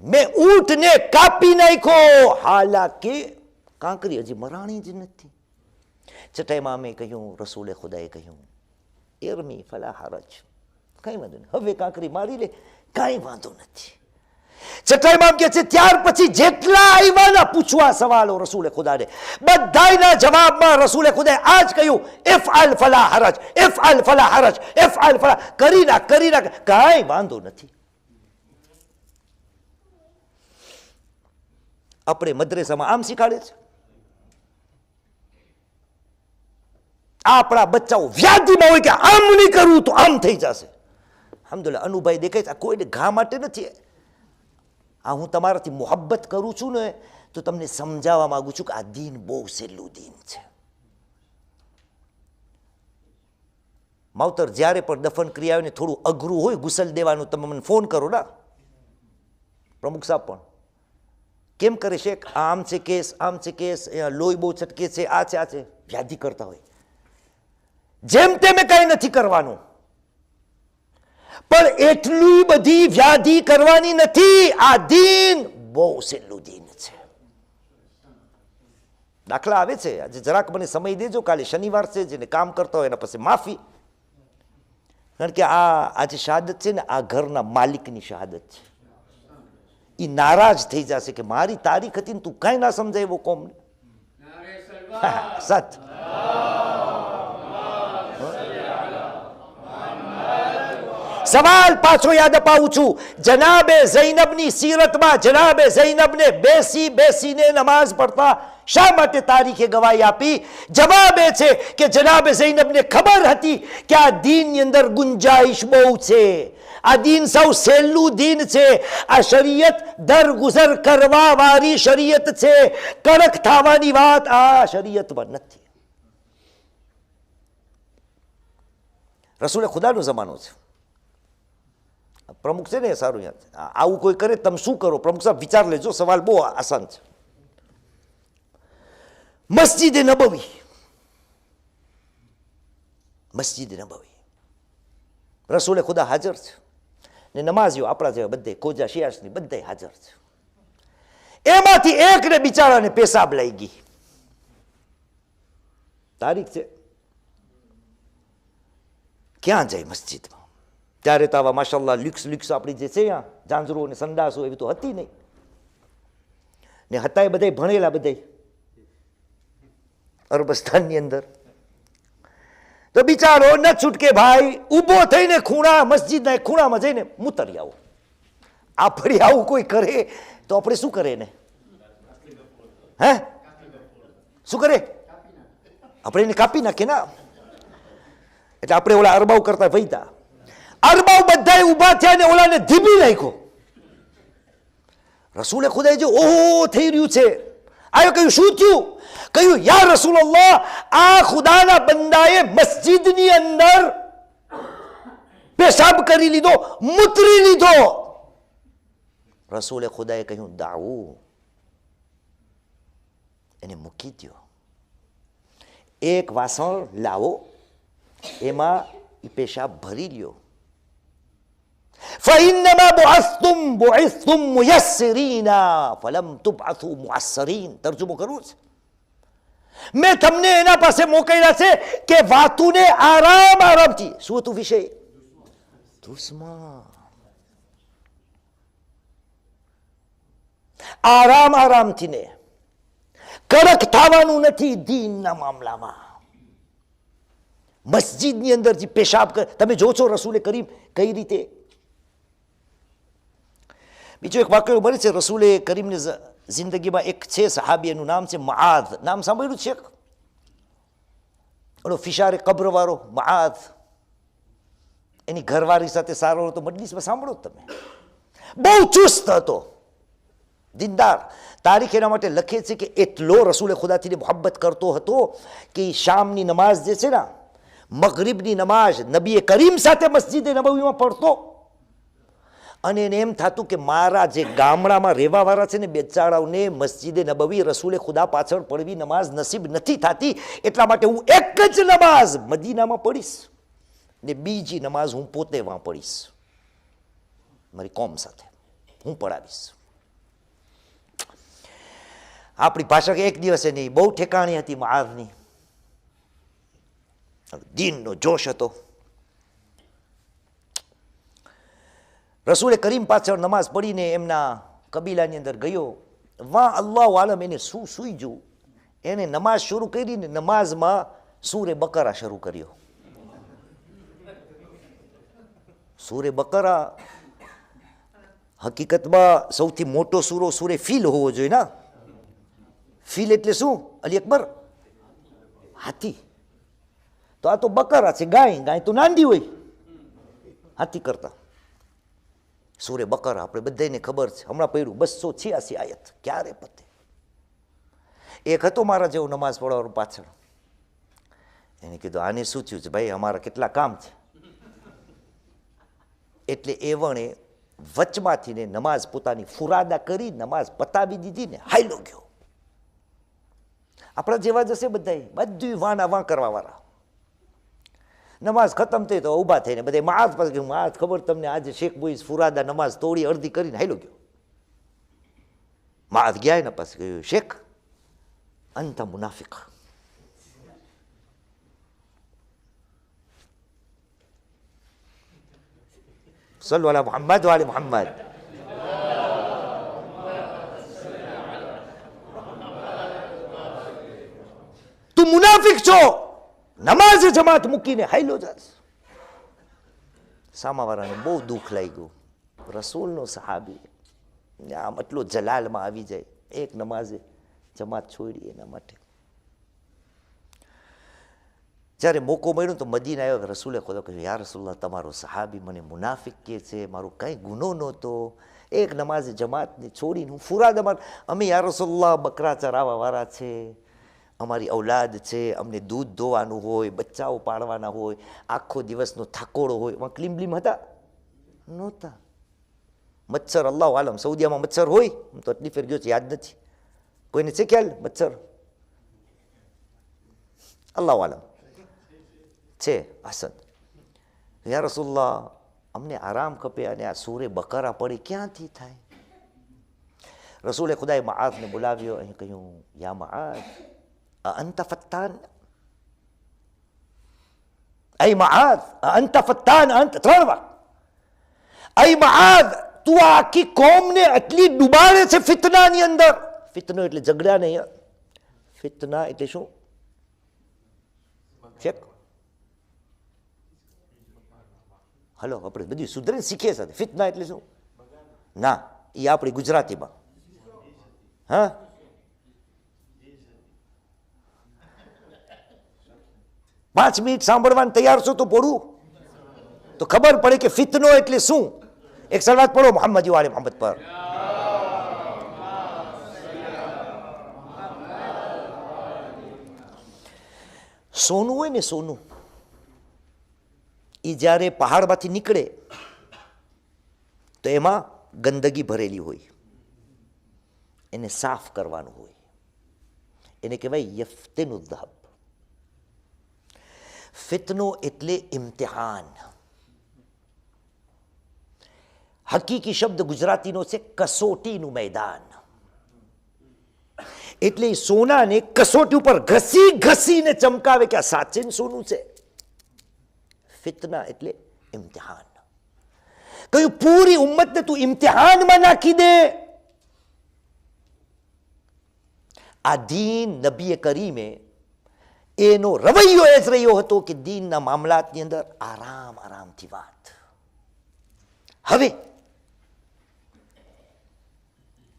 મેં ઊંટને કાપી નાખ્યો, હાલાકી કાંકરી હજી મરાણી જ નથી. છઠ્ઠા ઇમામે કહ્યું, રસૂલે ખુદાએ કહ્યું ઇરમી ફલા હરજ, કઈ વાંધો નહીં, હવે કાંકરી મારી લે, કાંઈ વાંધો નથી. છઠ્ઠા ઇમામ કહે છે ત્યાર પછી જેટલા આવ્યા પૂછવા સવાલો રસૂલે ખુદાને, બધાના જવાબમાં રસૂલે ખુદાએ આ જ કહ્યું ઇફઅલ ફલા હરજ, ઇફઅલ ફલા હરજ, ઇફઅલ ફલા, કરી નાખ, કાંઈ વાંધો નથી. આપણે મદ્રેસામાં આમ શીખાડે છે, આપણા બચ્ચાઓ વ્યાધિમાં હોય કે આમ નહીં કરવું તો આમ થઈ જશે. અલ્હમ્દુલિલ્લાહ અનુભાઈ દેખાય છે, કોઈને ઘા માટે નથી. આ હું તમારાથી મોહબ્બત કરું છું ને તો તમને સમજાવવા માંગુ છું કે આ દીન બહુ સહેલું દીન છે. માવતર જ્યારે પણ દફન ક્રિયા ને થોડું અઘરું હોય ગુસલ દેવાનું, તમે મને ફોન કરો ના, પ્રમુખ સાહેબ પણ કેમ કરે છે, આમ છે કેસ, આમ છે કેસ, લોહી બહુ છટકે છે, આ છે, આ છે, વ્યાધિ કરતા હોય. જેમ તેમે કઈ નથી કરવાનું, પણ એટલી બધી વ્યાધિ કરવાની નથી. આ દીન બહુ સહેલું દીન છે. દાખલા આવે છે, આજે જરાક મને સમય દેજો, કાલે શનિવાર છે, જેને કામ કરતા હોય એના પાસે માફી. કારણ કે આજે શહાદત છે ને, આ ઘરના માલિકની શહાદત છે. એ નારાજ થઈ જશે કે મારી તારીખ હતી ને તું કાંઈ ના સમજાવ્યો કોમને. સત સવાલ પાછો યાદ અપાવું છું. જનાબે ઝૈનબની સીરતમાં જનાબે ઝૈનબને બેસીને નમાઝ પડતા શા માટે તારીખે ગવાહી આપી? જવાબ એ છે કે જનાબે ઝૈનબને ખબર હતી કે આ દીનની અંદર ગુંજાઈશ બહુ છે, આ દીન સૌ સહેલું દીન છે, આ શરીયત દરગુજર કરવા વાળી શરીયત છે, કડક થવાની વાત આ શરીયતમાં નથી. રસૂલે ખુદાનો જમાનો છે. પ્રમુખ છે ને સારું યાદ, આવું કોઈ કરે તમે શું કરો? પ્રમુખ સાહેબ વિચાર લેજો, સવાલ બહુ આસાન છે. મસ્જિદ નબવી, મસ્જિદ નબવી, રસૂલે ખુદા હાજર છે ને નમાઝીઓ આપણા જેવા બધે કોજા શિયાસની બધે હાજર છે. એમાંથી એકને બિચારાને પેશાબ લઈ ગઈ, તારીખ છે, ક્યાં જાય મસ્જિદમાં? ત્યારે તો આવા માશાલ્લાહ લ્યુક્સ આપણી જે છે અહીંયા ઝાંઝરો અને સંડાસો એવી તો હતી નહીં ને, હતા બધા ભણેલા, બધા અરબસ્તાનની અંદર. તો બિચારો ન છૂટકે ભાઈ ઊભો થઈને ખૂણા મસ્જિદના ખૂણામાં જઈને મૂતરી આવો. આપણે આવું કોઈ કરે તો આપણે શું કરે ને? હે શું કરે? આપણે એને કાપી નાખીએ ને. એટલે આપણે ઓલા અરબાવ કરતા ભઈતા, અરબાવ બધા ઉભા થયા ને ઓલાને ધીબી નાખ્યો. રસૂલે ખુદાએ જો ઓહો થઈ રહ્યું છે, આયો કહ્યું શું થયું? કહ્યું યા રસૂલલ્લાહ, આ ખુદાના બંદાએ મસ્જિદની અંદર પેશાબ કરી લીધો, મૂતરી લીધો. રસૂલે ખુદાએ કહ્યું દાઉ, એને મૂકી દો. એક વાસણ લાવો, એમાં એ પેશાબ ભરી લ્યો. فإنما بعثتم ميسرين فلم تبعثوا معسرين. તર્જુમો કરું છે, મેં તમને એના પાસે મોકલ્યા છે કે વાતુને આરામ આરામથી. શું હતું વિષય? દુશ્મન. આરામ આરામથી ને કડક થવાનું નથી દીનના મામલામાં. મસ્જિદની અંદર જે પેશાબ કરે, તમે જો છો રસૂલે કરીમ કઈ રીતે. બીજો એક વાક્ય બને છે રસૂલે કરીમની જિંદગીમાં, એક છે સહાબી, એનું નામ છે મઆદ. નામ સાંભળ્યું છે? ઓલો ફિશારે કબ્ર વાળો મઆદ, એની ઘરવાળી સાથે સારો હતો. મજલિસમાં સાંભળો તમે, બહુ ચુસ્ત હતો, દીનદાર. તારીખ એના માટે લખે છે કે એટલો રસૂલે ખુદાથી મોહબ્બત કરતો હતો કે શામની નમાઝ જે છે ને, મગરિબની નમાઝ નબી કરીમ સાથે મસ્જિદે નબવીમાં પડતો, અને એને એમ થતું કે મારા જે ગામડામાં રહેવાવાળા છે ને બેચારાઓને મસ્જિદે નબવી રસૂલે ખુદા પાછળ પડવી નમાઝ નસીબ નથી થતી, એટલા માટે હું એક જ નમાઝ મદીનામાં પડીશ ને બીજી નમાઝ હું પોતે વાં પડીશ, મારી કોમ સાથે હું પડાવીશ. આપણી ભાષા કે એક દિવસ એની બહુ ઠેકાણી હતી મઆઝની, દીનનો જોશ હતો. રસૂલે કરીમ પાછળ નમાઝ પડીને એમના કબીલાની અંદર ગયો. વાહ અલ્લાહ આલમ, એને શું સૂઈજું, એને નમાઝ શરૂ કરીને નમાઝમાં સૂરે બકરા શરૂ કર્યો. સૂરે બકરા હકીકતમાં સૌથી મોટો સૂરો સૂરે ફીલ હોવો જોઈએ ને. ફીલ એટલે શું? અલી અકબર, હાથી. તો આ તો બકરા છે, ગાય. ગાય તો નાંદી હોય હાથી કરતા. સૂરે બકરા આપણે બધાને ખબર છે, હમણાં પડ્યું 286 આયત, ક્યારે પતે. એક હતો મારા જેવો નમાઝ પઢાવવાનો પાછળ, એને કીધું આને શું થયું છે ભાઈ, અમારા કેટલા કામ છે. એટલે એ વણે વચમાંથી ને નમાઝ પોતાની ફુરાદા કરી નમાઝ પતાવી દીધી ને હાયલો ગયો. આપણા જેવા જશે બધા, બધું વાના વાં કરવા વાળા. નમાઝ ખતમ થઈ તો ઊભા થઈને બધા માઝ પાસે ગયું, માઝ ખબર તમને આજે શેખ બોઈસ ફુરાદા નમાઝ તોડી અડધી કરીને હાયલો ગયો. માઝ ગયા ને પાસે કહ્યું શેખ અંત મુનાફિક. સલ્લુ અલા મુહમ્મદ વ આલી મુહમ્મદ. તું મુનાફિક છો, નમાઝ જમાત મૂકીને હાયલો જાસ. સામાવાળાને બહુ દુઃખ લાગ્યું. રસૂલનો સહાબી આમ એટલો જલાલમાં આવી જાય, એક નમાઝે જમાત છોડી એના માટે. જ્યારે મોકો મળ્યો તો મદીના આવ્યો, રસૂલે ખુદા કહ્યું યા રસૂલલ્લાહ, તમારો સહાબી મને મુનાફિક કહે છે, મારો કંઈ ગુનો નહોતો, એક નમાઝે જમાતને છોડીને હું ફુરાદામાં. અમે યા રસૂલલ્લાહ બકરા ચરાવવા વાળા છે, અમારી ઔલાદ છે, અમને દૂધ ધોવાનું હોય, બચ્ચાઓ પાડવાના હોય, આખો દિવસનો થાકોડો હોય. એમાં ક્લીમ હતા નહોતા. મચ્છર અલ્લાહ આલમ, સૌદીયામાં મચ્છર હોય, હું તો એટલી ફેર ગયો છે, યાદ નથી. કોઈને છે ખ્યાલ મચ્છર? અલ્લાહ આલમ છે. હસન યા રસૂલલ્લાહ, અમને આરામ ખપે અને આ સૂરે બકરા પડી ક્યાંથી થાય? રસૂલે ખુદાએ મઆઝને બોલાવ્યો. અહીં કહ્યું યા મઆઝ અંત ફત્તાન, અય મઆઝ અંત ફત્તાન. અંત 3 વાર. અય મઆઝ, તું આખી કોમને આટલી ડૂબાડે છે ફિતનાની અંદર. ફિતનો એટલે ઝઘડા નહીં, ફિતના એટલે શું? શેખ હલો, આપણે બધું સુધરે શીખીએ સાથે. ફિતના એટલે શું? ના, એ આપણી ગુજરાતીમાં. હા, 5 મિનિટ સાંભળવાનું તૈયાર છો તો પડું તો ખબર પડે કે ફિતનો એટલે શું. એક સલાત પડો મોહમ્મદ વાલે મોહમ્મદ પર. સોનું હોય ને, સોનું એ જ્યારે પહાડમાંથી નીકળે તો એમાં ગંદકી ભરેલી હોય, એને સાફ કરવાનું હોય, એને કહેવાય યફ્તિનુ ધહબ. ફિતનો એટલે ઇમ્તિહાન. હકીકી શબ્દ ગુજરાતીનો છે કસોટીનું મેદાન. એટલે સોનાને કસોટી ઉપર ઘસી ઘસીને ચમકાવે કે આ સાચે સોનું છે. ફિતના એટલે ઇમ્તિહાન. કયું પૂરી ઉમ્મતને તું ઇમ્તિહાનમાં નાખી દે. આ દીન નબી કરીમે એનો રવૈયો એ જ રહ્યો હતો કે દીનના મામલાતની અંદર આરામ આરામથી વાત. હવે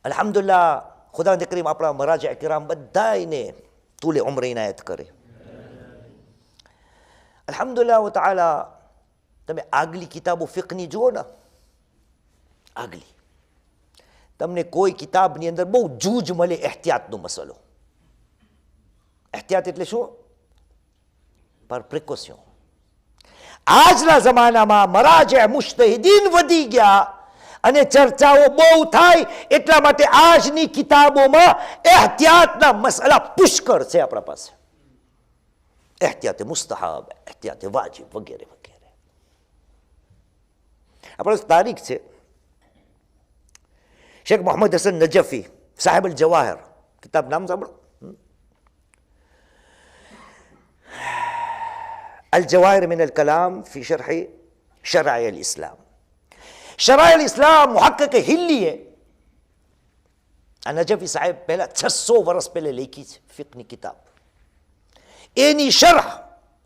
અલ્હમ્દુલિલ્લાહ ખુદા કરીમ આપણા મરાજા કિરામ બધાને તુલે ઉમ્ર ઇનાયત કરે. અલ્હમ્દુલિલ્લાહ તાઆલા તમે આગલી કિતાબો ફિકની જુઓ ને, આગલી તમને કોઈ કિતાબની અંદર બહુ જૂજ મળે એહતિયાતનો મસલો. એહતિયાત એટલે શું? પર પ્રિકોશન. આજના જમાનામાં મરાજા મુજ્તહિદીન વધી ગયા અને ચર્ચાઓ બહુ થાય, એટલા માટે આજની કિતાબોમાં એહતિયાતના મસલા પુષ્કળ છે આપણા પાસે. એહતિયાત મુસ્તહાબ, એહતિયાત વાજિબ વગેરે વગેરે. આપણે તારીખ છે શેખ મોહમ્મદ હસન નજફી સાહેબ અલ જવાહિર, કિતાબ નામ સાંભળો, અલ જવાહિર મિન અલ કલામ ફી શરહ શરાય અલ ઇસ્લામ. શરાય અલ ઇસ્લામ મુહક્કિક હિલ્લીએ આ નજફી સાહેબ પહેલા 600 વર્ષ પહેલે લખી છે ફિકની કિતાબ. એની શરહ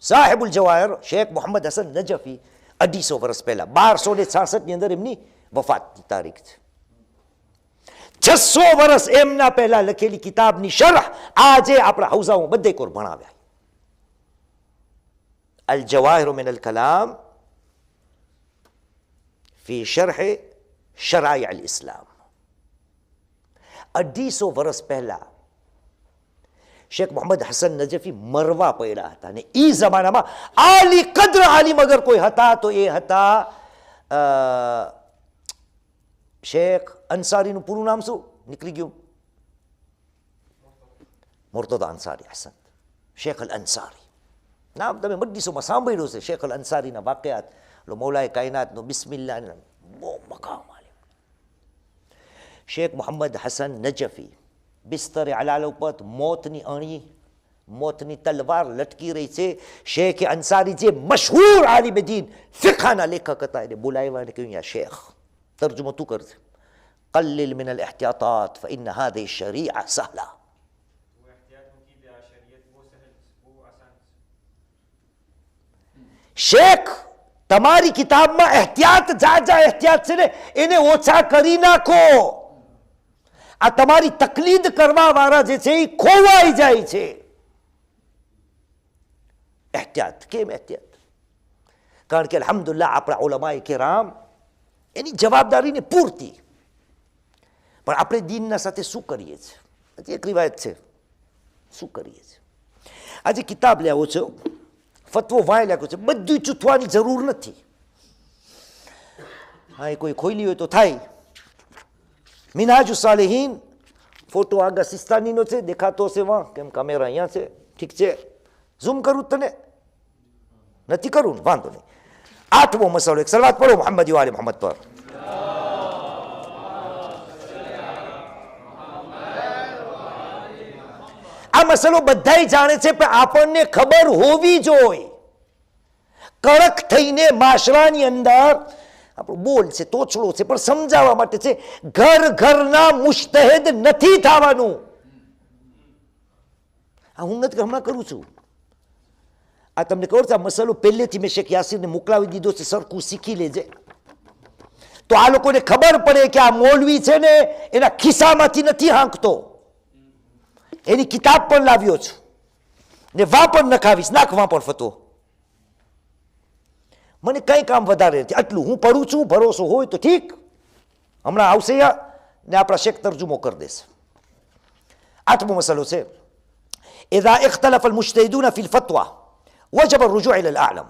સાહેબુલ જવાહિર શેખ મોહમ્મદ હસન નજફી 250 વર્ષ પહેલા 1266 ની અંદર એમની વફાતની તારીખ છે. 600 વર્ષ એમના પહેલા લખેલી કિતાબની શરહ આજે આપણા હૌઝાઓ બધે કોર ભણાવ્યા. અલ જવાહિર મિન અલ કલામ ફી શરહ શરાય અલ ઇસ્લામ. 250 વર્ષ પહેલા શેખ મોહમ્મદ હસન નજફી મરવા પડ્યા હતા અને એ જમાનામાં આલી કદ્ર આલિમ અગર કોઈ હતા તો એ હતા શેખ અંસારીનું પૂરું નામ શું નીકળી ગયું? મુર્તદા અંસારી. હસન શેખ અલ અંસારી નામ તમે મજલિસોમાં સાંભળ્યું છે. શેખ અલ અંસારીના વાકયાત, મૌલાએ કાયનાતનો બિસ્મિલ્લાહ, બહુ મકામ આલિમ. શેખ મોહમ્મદ હસન નજફી બિસ્તરે અલાલ ઉપર મોતની અણી, મોતની તલવાર લટકી રહી છે. શેખ અંસારી જે મશહૂર આલિમ દીન ફિકહાના લેખક હતા, એને બોલાવ્યા અને કહ્યું, યા શેખ, તર્જુમો તું કરજે, قلل من الاحتياطات فإن هذه الشريعة سهلة. શેખ તમારી કિતાબમાં એહતિયાત જા એહતિયાત છે ને એને ઓછા કરી નાખો. આ તમારી તકલીદ કરવા વાળા જે છે એ ખોવાઈ જાય છે. એહતિયાત કેમ એહતિયાત? કારણ કે અલ્હમ્દુલિલ્લાહ આપણા ઉલમાએ કિરામ એની જવાબદારીને પૂરતી. પણ આપણે દીનના સાથે શું કરીએ છીએ? હજી એક રિવાયત છે, શું કરીએ છીએ? આજે કિતાબ લેવો છો, ફતવો વાંય લાગ્યો છે, બધું ચૂથવાની જરૂર નથી. હા, એ કોઈ ખોલી હોય તો થાય. મિનહાજુ સાલિહીન ફોટો આગા સિસ્તાનીનો છે, દેખાતો હશે વાં, કેમ કેમેરા અહીંયા છે, ઠીક છે, ઝૂમ કરું તને નથી કરું ને વાંધો નહીં. 8મો મસલો, એક સલાત પડો મોહમ્મદ વાલે મોહમ્મદ પર. આ મસલો બધાય જાણે છે પણ આપણને ખબર હોવી જોઈએ. કડક થઈને માશરાની અંદર આપણું બોલ છે, તોછડો છે, પણ સમજાવવા માટે છે. ઘર ઘરના મુજ્તહિદ નથી થવાનું. આ હું નથી, હમણાં કરું છું. આ તમને ખબર છે, આ મસલો પહેલેથી મેં શેખ યાસીરને મોકલાવી દીધો છે, સરખું શીખી લેજે. તો આ લોકોને ખબર પડે કે આ મૌલવી છે ને એના ખિસ્સામાંથી નથી હાંકતો. એની કિતાબ પણ લાવ્યો છું ને વા પણ નખાવીશ, નાખવા પણ ફતો. મને કંઈ કામ વધારે નથી, આટલું હું પઢું છું, ભરોસો હોય તો ઠીક, હમણાં આવશે ને આપણા શેખ તરજુમો કરી દેશે. 8મો મસલો છે إذا اختلف المجتهدون في الفتوى وجب الرجوع إلى الأعلم.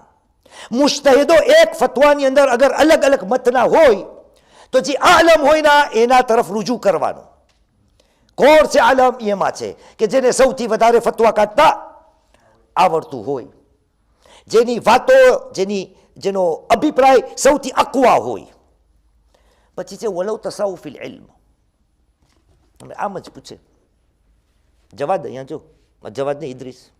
મુજ્તહિદો એક ફતવાની અંદર અગર અલગ અલગ મતના હોય તો જે આલમ હોય ના એના તરફ રૂજુ કરવાનું. કોણ છે આલમ? એમાં છે કે જેને સૌથી વધારે ફતવા કાઢતા આવડતું હોય, જેની વાતો જેનો અભિપ્રાય સૌથી અકવા હોય. પછી છે વલૌ તસાઉફિલ ઇલ્મ. આમ જ પૂછે જવાદ, અહીંયા જો જવાદ ને ઇદ્રીસ,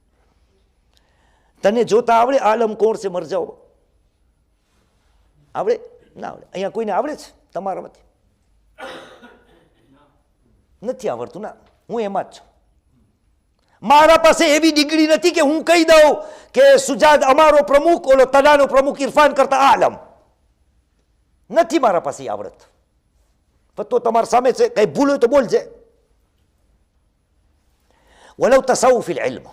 તને જોતા આવડે આલમ કોણ છે? મરજાઓ આવડે ના આવડે? અહીંયા કોઈને આવડે છે તમારામાંથી? નથી આવડતું ના, હું એમાં જ છું. મારા પાસે એવી ડિગ્રી નથી કે હું કહી દઉં કે સુજાદ અમારો પ્રમુખ, ઓલો તનાનો પ્રમુખ ઇરફાન કરતા આલમ નથી. મારા પાસે આવડત. તો તમારા સામે છે, કઈ ભૂલ હોય તો બોલજે. વલૌ તસાઉફિલ ઇલ્મ.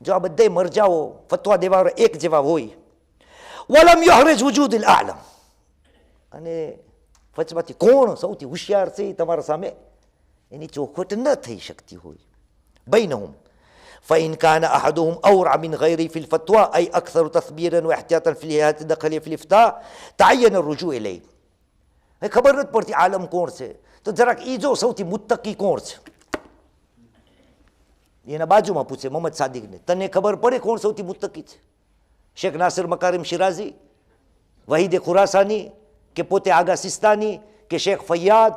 જો આ બધા મરજાઓ ફતવા દેવા એક જેવા હોય, વલમ યુહરિજ વુજૂદિલ આલમ, અને વચમાંથી કોણ સૌથી હોશિયાર છે તમારા સામે એની ચોખવટ ન થઈ શકતી હોય. બૈનહુમ فإن كان أحدهم أورع من غيره في الفتوى أي أكثر تثبيرا واحتياطا في الهيئات الداخلية في الإفتاء تعين الرجوع إليه. ખબર નથી પડતી આલમ કોણ છે, તો જરાક ઈ જો સૌથી મુત્તકી કોણ છે. એના બાજુમાં પૂછે મોહમ્મદ સાદિકને, તને ખબર પડે કોણ સૌથી મુત્તકી છે? શેખ નાસિર મકારિમ શિરાઝી, વહીદે ખુરાસાની, કે પોતે આગા સિસ્તાની, કે શેખ ફૈયાદ,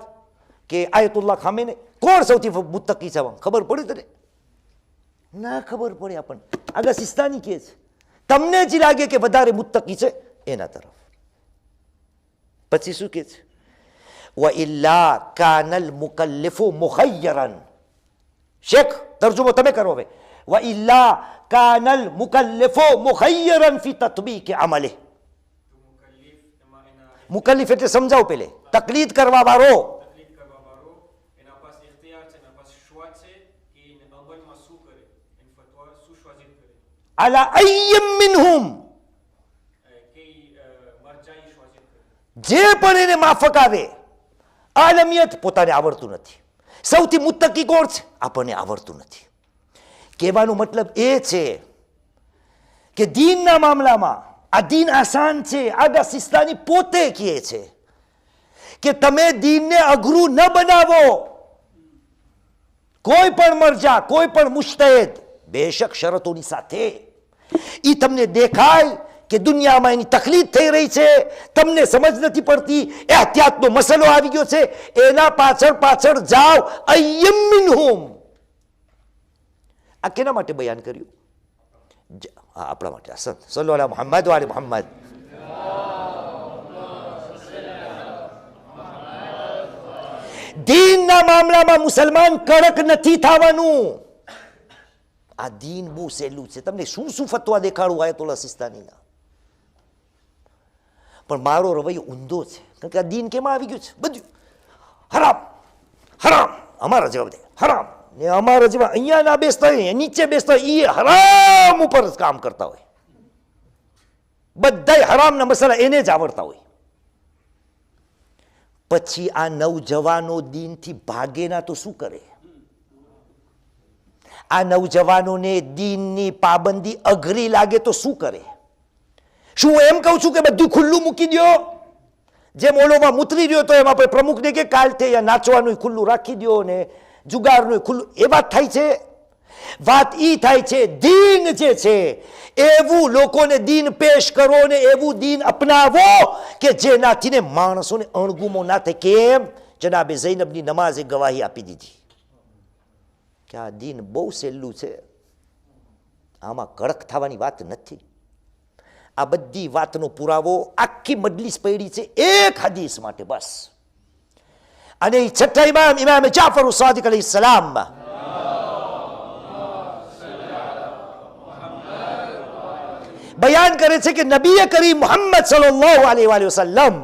કે આયતુલ્લાહ ખામેને? કોણ સૌથી મુત્તકી છે? ખબર પડે તને? ના ખબર પડે આપણને. આગા સિસ્તાની કે છે, તમને જ લાગે કે વધારે મુત્તકી છે એના તરફ. પછી શું કે છે? وإلا كان المكلف مخيرا. شيخ ترجمه તમે કરો હવે. وإلا كان المكلف مخيرا في تطبيق عمله. મુકલ્લિફ એટલે સમજાવ પેલે, તકલીદ કરવા વાળો. على أي منهم, જે પણ એને માફક આવે. આલમિયત પોતાને આવડતું નથી. સૌથી મુત્તકી કોણ છે? આપણને આવડતું નથી. કહેવાનો મતલબ એ છે કે દીનના મામલામાં આ દીન આસાન છે. આગા સિસ્તાની પોતે કહે છે કે તમે દીનને અઘરું ન બનાવો. કોઈ પણ મરજા, કોઈ પણ મુજ્તહિદ, બેશક શરતોની સાથે. ઈ તમને દેખાય કે દુનિયામાં એની તકલીફ થઈ રહી છે, તમને સમજ નથી પડતી, એહતિયાતનો મસલો આવી ગયો છે, એના પાછળ પાછળ જાઓ. અય્યમ મિનહુમ. આ કેના માટે બયાન કર્યું? આપણા માટે. સલ્લલ્લાહુ અલા મુહમ્મદ વ આલે મુહમ્મદ. દીનના મામલામાં મુસલમાન કડક નથી થવાનું. આ દીન બહુ સહેલું છે. તમને શું શું ફતવા દેખાડું આયતુલ્લાહ સિસ્તાનીના, પણ મારો રવૈયો ઊંધો છે. કારણ કે આ દીન કેમાં આવી ગયું છે? બધું હરામ હરામ, અમારા જવાબ દે હરામ, ને અમારા જેવા અહીંયા ના બેસતા હોય, નીચે બેસતા હોય, એ હરામ ઉપર કામ કરતા હોય. બધા હરામના મસાલા એને જ આવડતા હોય. પછી આ નવજવાનો દીનથી ભાગેના તો શું કરે? આ નવજવાનોને દીનની પાબંદી અઘરી લાગે તો શું કરે? શું એમ કહું છું કે બધું ખુલ્લું મૂકી દો? જેમ ઓલોમાં મૂતરી રહ્યો તો એમ આપણે પ્રમુખને કે કાલ તે નાચવાનું ખુલ્લું રાખી દો ને જુગારનું ખુલ્લું. એ વાત થાય છે? વાત ઈ થાય છે દીન જે છે એવું લોકોને દીન પેશ કરો ને એવું દીન અપનાવો કે જેનાથી ને માણસોને અણગુમો ના થાય. કેમ? જનાબે ઝૈનબની નમાઝે ગવાહી આપી દીધી કે આ દીન બહુ સહેલું છે, આમાં કડક થવાની વાત નથી. આ બધી વાતનો પુરાવો આખી મજલિસ પડી છે એક હદીસ માટે બસ. અને છઠ્ઠા ઇમામ, ઇમામ જાફર સાદિક અલૈહિ સલામ, બયાન કરે છે કે નબી કરીમ મુહમ્મદ સલ્લલ્લાહુ અલૈહિ વસલ્લમ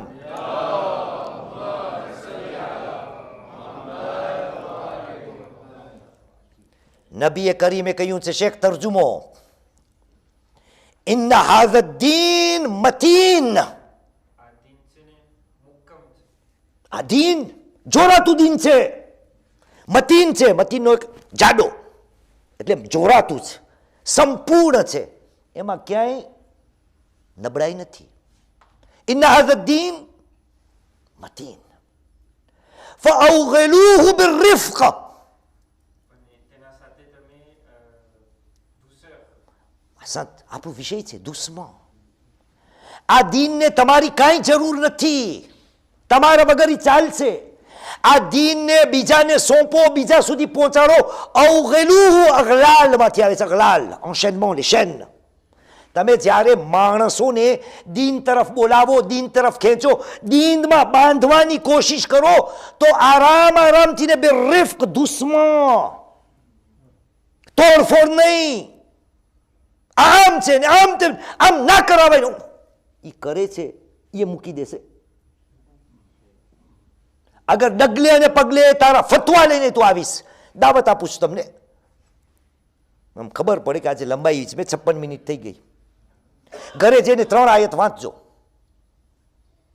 નબી કરીમે કહ્યું છે, શેખ તર્જુમો, ઇન્ન હાઝા દીન મતીન, આ દીન જોરાતું દીન છે, મતીન છે, મતીનનો એક જાડો એટલે જોરાતું છે, સંપૂર્ણ છે, એમાં ક્યાંય નબળાઈ નથી. ઇન્ન હાઝા દીન મતીન ફઅવગલુહુ બિર્રિફ્ક, આપણો વિષય છે દુશ્મન. આ દીનને તમારી કાંઈ જરૂર નથી, તમારા વગર ઈ ચાલશે. આ દીનને બીજાને સોંપો, બીજા સુધી પહોંચાડો. અવગલુહુ અગલાલમાંથી આવે છે, અગલાલ enchaînement, les chaînes. તમે જ્યારે માણસોને દીન તરફ બોલાવો, દીન તરફ ખેંચો, દીનમાં બાંધવાની કોશિશ કરો તો આરામથી ને બેરિફ્ક, દુશ્મન, તોડફોડ નહીં, આમ છે ને આમ તેમ, આમ ના કરાવાય, એ કરે છે એ મૂકી દેશે. અગર ડગલે અને પગલે તારા ફતવા લઈને તું આવીશ, દાવત આપું છું તમને. આમ ખબર પડે કે આજે લંબાઈ છે, 56 મિનિટ થઈ ગઈ. ઘરે જઈને 3 આયત વાંચજો,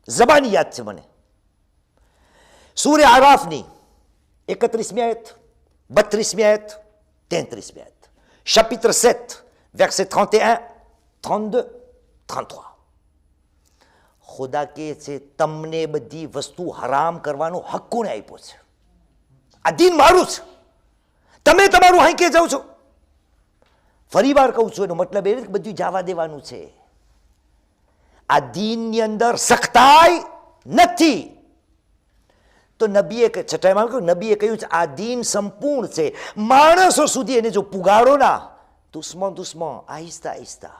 જબાની યાદ છે મને. સૂર્ય આરાફની 31મી આયત, 32મી આયત, 33મી આયત. chapitre 7 verset 31, 32, 33. ખુદા કહે છે તમને બધી વસ્તુ હરામ કરવાનો હક કોણે આપ્યો છે? આ દીન મારું છે, તમે તમારું હાઈ કે જાઓ છો. ફરી વાર કહું છું, એનો મતલબ એ કે બધું જવા દેવાનું છે. આ દીનની અંદર સખ્તાઈ નથી. તો નબીએ છઠ્ઠામાં કહ્યું, નબીએ કહ્યું છે આ દીન સંપૂર્ણ છે. માણસો સુધી એને જો પુગાડો ના, દુશ્મન દુશ્મન, આહિસ્તા આહિસ્તા.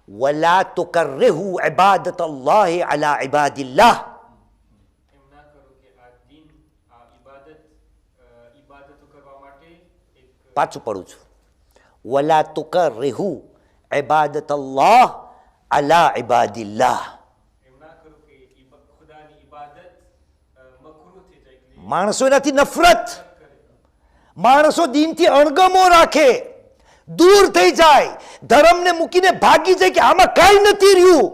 વલા તુકર્રિહુ ઇબાદત અલ્લાહ અલા ઇબાદિલ્લાહ, પાછું પડું છું. વલા તુકર્રિહુ ઇબાદત અલ્લાહ અલા ઇબાદિલ્લાહ. માણસો એનાથી નફરત, માણસો દીનથી અણગમો રાખે, દૂર થઈ જાય, ધર્મને મૂકીને ભાગી જાય કે આમાં કાંઈ નથી રહ્યું.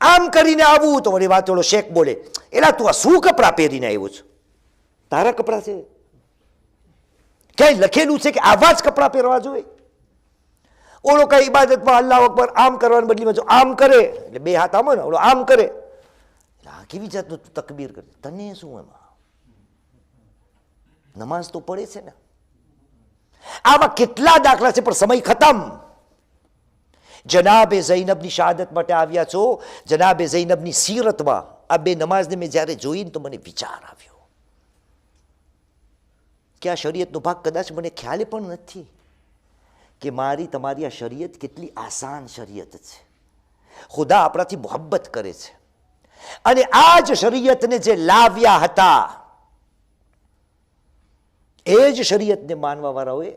આમ કરીને આવું તો વળી વાત ઓલો શેખ બોલે, એલા તું આ શું કપડાં પહેરીને આવ્યો છો? તારા કપડાં છે? ક્યાંય લખેલું છે કે આવા જ કપડાં પહેરવા જોઈએ? ઓલો કઈ ઇબાદતમાં અલ્લાહ અકબર આમ કરવાની બદલીમાં જો આમ કરે એટલે 2 હાથ આમ ને ઓલો આમ કરે, આ કેવી જાતનું તકબીર કરે? તને શું એમાં? નમાઝ તો પડે છે ને. આમાં કેટલા દાખલા છે, પણ સમય ખતમ. જનાબે ઝૈનબની શહાદત માટે આવ્યા છો, જનાબે ઝૈનબની સીરતમાં આ 2 નમાઝને મેં જ્યારે જોઈને તો મને વિચાર આવ્યો કે આ શરીયતનો ભાગ કદાચ મને ખ્યાલ પણ નથી કે મારી તમારી આ શરીયત કેટલી આસાન શરીયત છે. ખુદા આપણાથી મોહબ્બત કરે છે, અને આ જ શરીયતને જે લાવ્યા હતા એ જ શરીયતને માનવા વાળાઓએ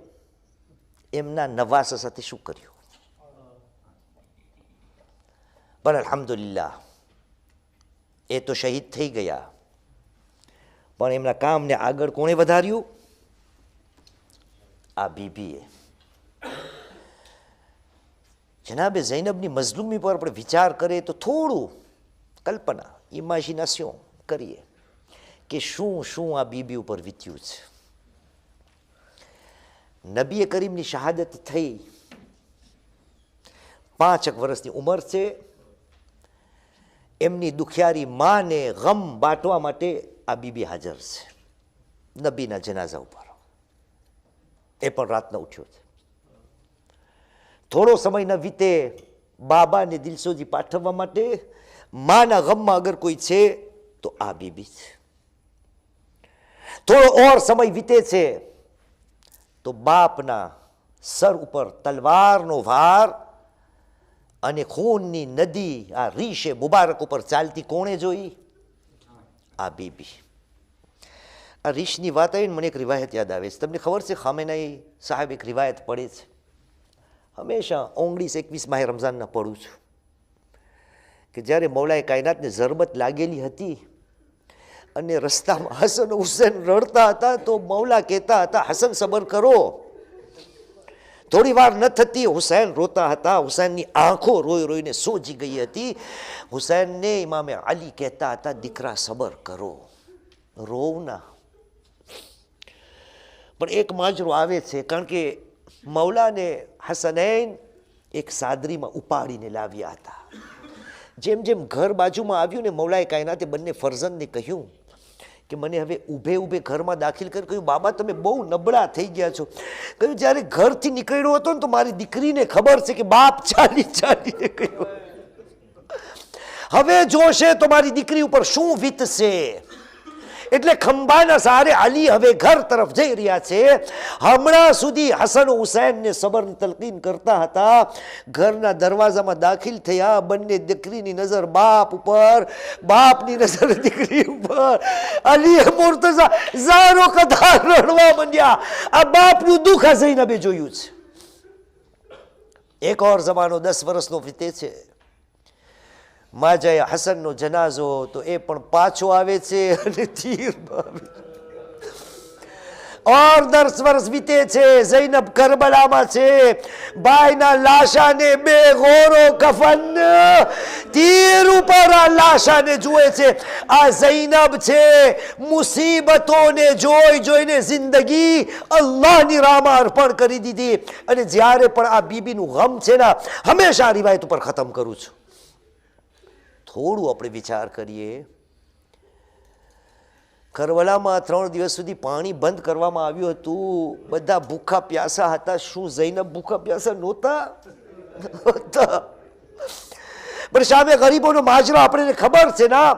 એમના નવાસા સાથે શું કર્યું? પણ અલ્હમ્દુલિલ્લાહ એ તો શહીદ થઈ ગયા, પણ એમના કામને આગળ કોણે વધાર્યું? આ બીબીએ. જનાબે ઝૈનબની મઝલુમી પર આપણે વિચાર કરીએ તો થોડું કલ્પના, ઇમેજિનેશન કરીએ કે શું શું આ બીબી ઉપર વીત્યું છે. નબી કરીમની શહાદત થઈ, 5 વર્ષની ઉંમર છે. એમની દુખિયારી માને ગમ બાંટવા માટે આ બીબી હાજર છે નબીના જનાઝા ઉપર. એ પણ રાતના ઉઠ્યો છે. થોડો સમય ન વીતે બાબાને દિલસોજી પાઠવવા માટે માના ગમમાં અગર કોઈ છે તો આ બીબી છે. થોડો ઓર સમય વીતે છે તો બાપના સર ઉપર તલવારનો ભાર અને ખૂનની નદી આ રીશે મુબારક ઉપર ચાલતી કોણે જોઈ? આ બીબી. આ રીશની વાત આવીને મને એક રિવાયત યાદ આવે છે. તમને ખબર છે ખામેનાઈ સાહેબ એક રિવાયત પડે છે, હંમેશા 19-21 માહે રમઝાનના પડું છું, કે જ્યારે મૌલાએ કાયનાતને ઝરબત લાગેલી હતી અને રસ્તામાં હસન હુસેન રડતા હતા તો મૌલા કહેતા હતા હસન સબર કરો. થોડી વાર ન થતી હુસૈન રોતા હતા. હુસૈનની આંખો રોઈ રોઈને સોજી ગઈ હતી. હુસૈનને ઇમામે અલી કહેતા હતા, દીકરા સબર કરો, રોવ ના. પણ એક માજરો આવે છે, કારણ કે મૌલાને હસનૈન એક સાદરીમાં ઉપાડીને લાવ્યા હતા. જેમ જેમ ઘર બાજુમાં આવ્યું ને મૌલાએ કાયનાતે બંને ફરજંદને કહ્યું કે મને હવે ઊભે ઊભે ઘરમાં દાખલ કરી. કહ્યું, બાબા તમે બહુ નબળા થઈ ગયા છો. કહ્યું, જ્યારે ઘરથી નીકળ્યો હતો ને તો મારી દીકરીને ખબર છે કે બાપ ચાલી ચાલીને ગયો, હવે જોશે તો મારી દીકરી ઉપર શું વીતશે. એટલે ખંભાના સહારે અલી હવે ઘર તરફ જઈ રહ્યા છે. હમણાં સુધી હસન હુસૈનને સબરની તલકીન કરતા હતા. ઘરના દરવાજામાં દાખલ થયા. બંને દીકરીની નજર બાપ ઉપર, બાપની નજર દીકરી ઉપર. અલીએ મુર્તઝા ઝારો કથા રડવા માંડ્યા. આ બાપનું દુઃખ આ ઝૈનબે જોયું છે. એક ઓર જમાનો 10 વર્ષનો વીતે છે. માં જાય હસનનો જનાઝો તો એ પણ પાછો આવે છે અને તીરમાં આવે છે. ઓર 10 વર્ષ વીતે છે. ઝૈનબ કરબલામાં છે. ભાઈના લાશાને બે ગોરો કફન, તીર ઉપર આ લાશાને જુએ છે. આ ઝૈનબ છે મુસીબતોને જોઈ જોઈને જિંદગી અલ્લાહની રાહમાં અર્પણ કરી દીધી. અને જ્યારે પણ આ બીબીનું ગમ છે ને, હંમેશા આ રિવાયત ઉપર ખતમ કરું છું. થોડું આપણે વિચાર કરીએ. કરબલામાં 3 દિવસ સુધી પાણી બંધ કરવામાં આવ્યું હતું. બધા ભૂખા પ્યાસા હતા. શું ઝૈનબ ભૂખા પ્યાસા નહોતા? પણ સામે ગરીબોનો માજરો આપણને ખબર છે ના.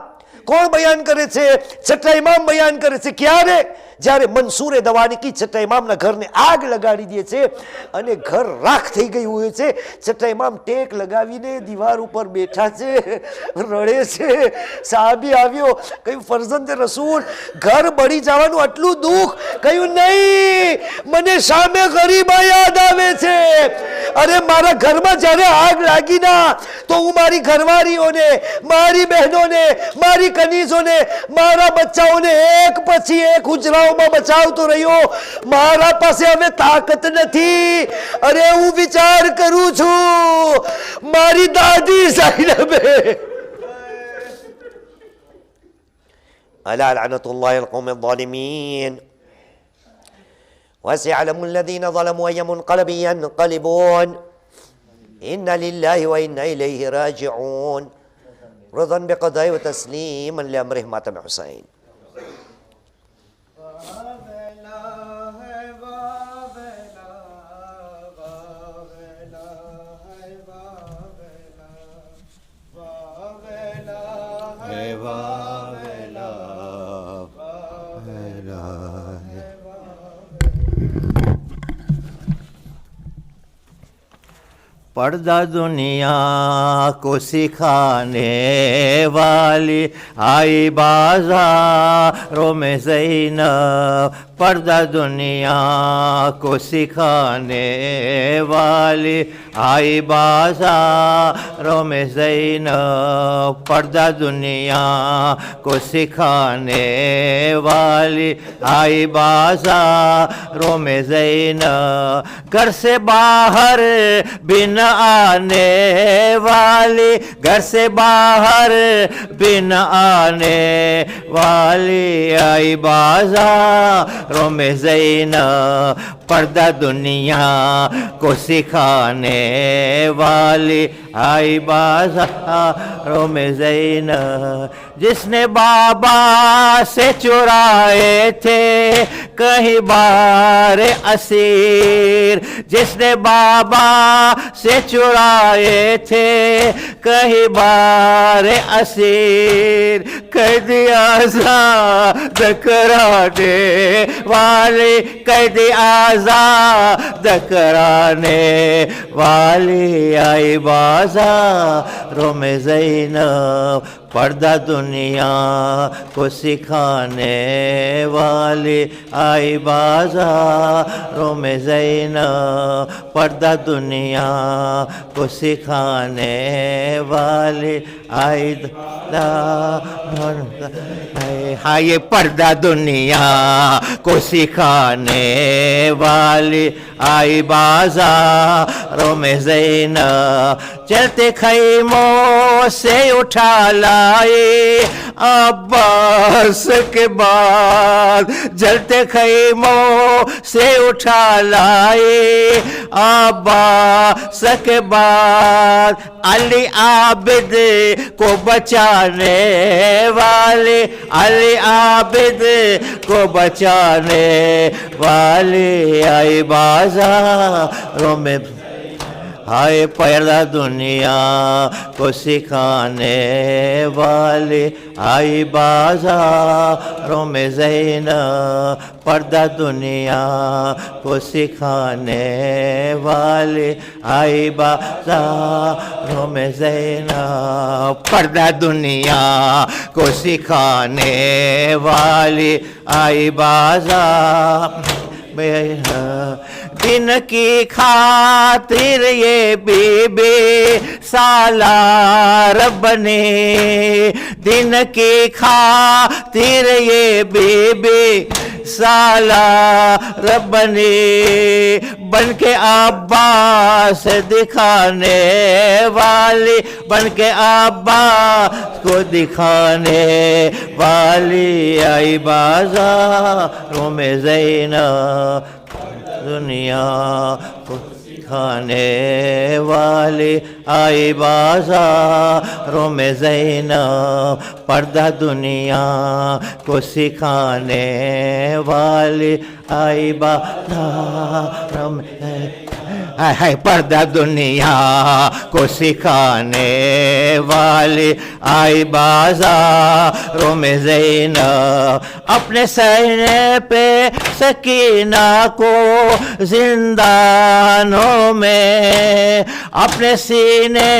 કોણ બયાન કરે છે? છઠ્ઠા ઇમામ બયાન કરે છે. ક્યારે? જ્યારે મંસૂરે દવાની છઠ્ઠા ઇમામના ઘરને આગ લગાડી દે છે અને ઘર રાખ થઈ ગયું હોય છે. છઠ્ઠા ઇમામ ટેક લગાવીને દીવાર ઉપર બેઠા છે, રડે છે. સાહાબી આવ્યો, કહ્યું, ફરજંદે રસૂલ, ઘર બળી જવાનું આટલું દુઃખ? કહ્યું, નહીં, મને સામે ગરીબા યાદ આવે છે. અરે મારા ઘરમાં જ્યારે આગ લાગી ના, તો હું મારી ઘરવાળીઓને, મારી બહેનોને, મારી કનીઝોને, મારા બચ્ચાઓને એક પછી એક હુજરાઓમાં બચાવતો રહ્યો. મારા પાસે હવે તાકાત નથી. અરે હું વિચાર કરું છું, મારી દાદી ઝૈનબે અલા લઅનતુલ્લાહિ અલ કૌમિ ઝાલિમીન وسيعلم الذين ظلموا أي منقلب ينقلبون إنا لله وإنا إليه راجعون رضا بقضاء وتسليما لأمره ماتم حسين. पर्दा दुनिया को सिखाने वाली आई बाजारों में ज़ैनब. पर्दा दुनिया को सिखाने वाली आई बाजारों में ज़ैनब. पर्दा दुनिया को सिखाने वाली आई बाजारों में ज़ैनब. घर से बाहर बिन आने वाली, घर से बाहर बिन आने वाली आई बाजारों में ज़ैनब. पर्दा दुनिया को सिखाने वाली आई बाजारों में ज़ैनब. जिसने बाबा से चुराए थे कहीं बार असीर, जिसने बाबा से चुराए थे कहीं बार असीर, कैद आज़ाद कराने वाले, कैद आज़ाद कराने वाली आई बाज़ारों में ज़ैनब. पर्दा दुनिया को सिखाने वाली आई बाजारों में ज़ैनब, पर्दा दुनिया को सिखाने वाली आई हाँ ये पर्दा दुनिया को सिखाने वाली आई बाजारों में ज़ैनब, चलते खैमों से उठा लाए अब्बास के बाद, जलते खैमों से उठा लाए अब्बास के बाद, अली आबिद को बचाने वाले, अली आबिद को बचाने वाले आई बाजारों में, हाय पर्दा दुनिया को सिखाने वाले आई बाजारों में ज़ैनब, पर्दा दुनिया को सिखाने वाले आई बाजारों में ज़ैनब, पर्दा दुनिया को सिखाने वाली आई बाजार में, दिन की खातिर ये बीबी सालार बने, दिन की खातिर ये बीबी सालार बने, बन के अब्बास दिखाने वाली, बन के अब्बास को दिखाने वाली आई बाजारों में ज़ैनब, दुनिया को सिखाने वाली आई बाजारों में ज़ैनब, पर्दा दुनिया को सिखाने वाली आई बाजारों में, है पर्दा दुनिया को सिखाने वाली आई बाजारों में ज़ैनब, अपने सहने पे सकीना को जिंदानों में, अपने सीने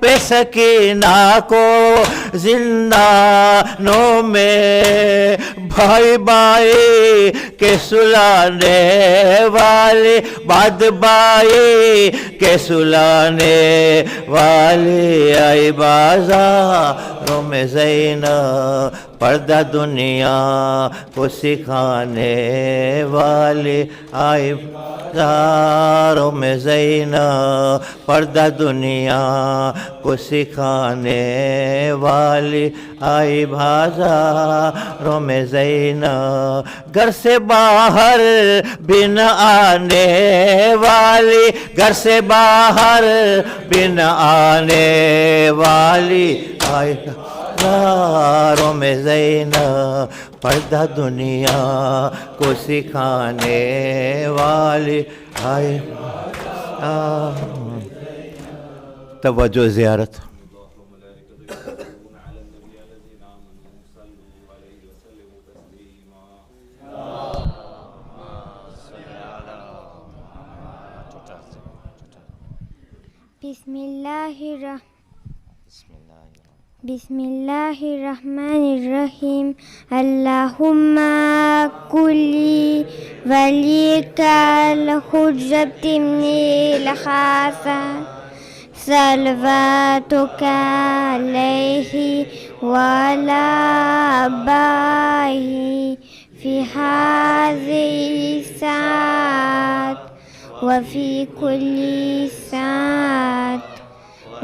पे सकीना को जिंदानों में, भाई भाई के सुलाने वाले, बाद भाई के सुलाने वाले आई बाजारों में ज़ैनब, पर्दा दुनिया को सिखाने वाली आई बाजारों में ज़ैनब, पर्दा दुनिया को सिखाने वाली आई बाजारों में ज़ैनब, घर से बाहर बिन आने वाली, घर से बाहर बिन आने वाली आई बाजारों में ज़ैनब, पर्दा दुनिया को सिखाने वाली आई, तवज्जो ज़ियारत। बिस्मिल्लाहिर्रहमानिर्रहीम, अल्लाहुम्मा कुल्ली वलिकल हुज्जतिल हासन सलवातुका अलैहि वला बाही फी हाज़िहि सात वफ़ी कुल्ली सात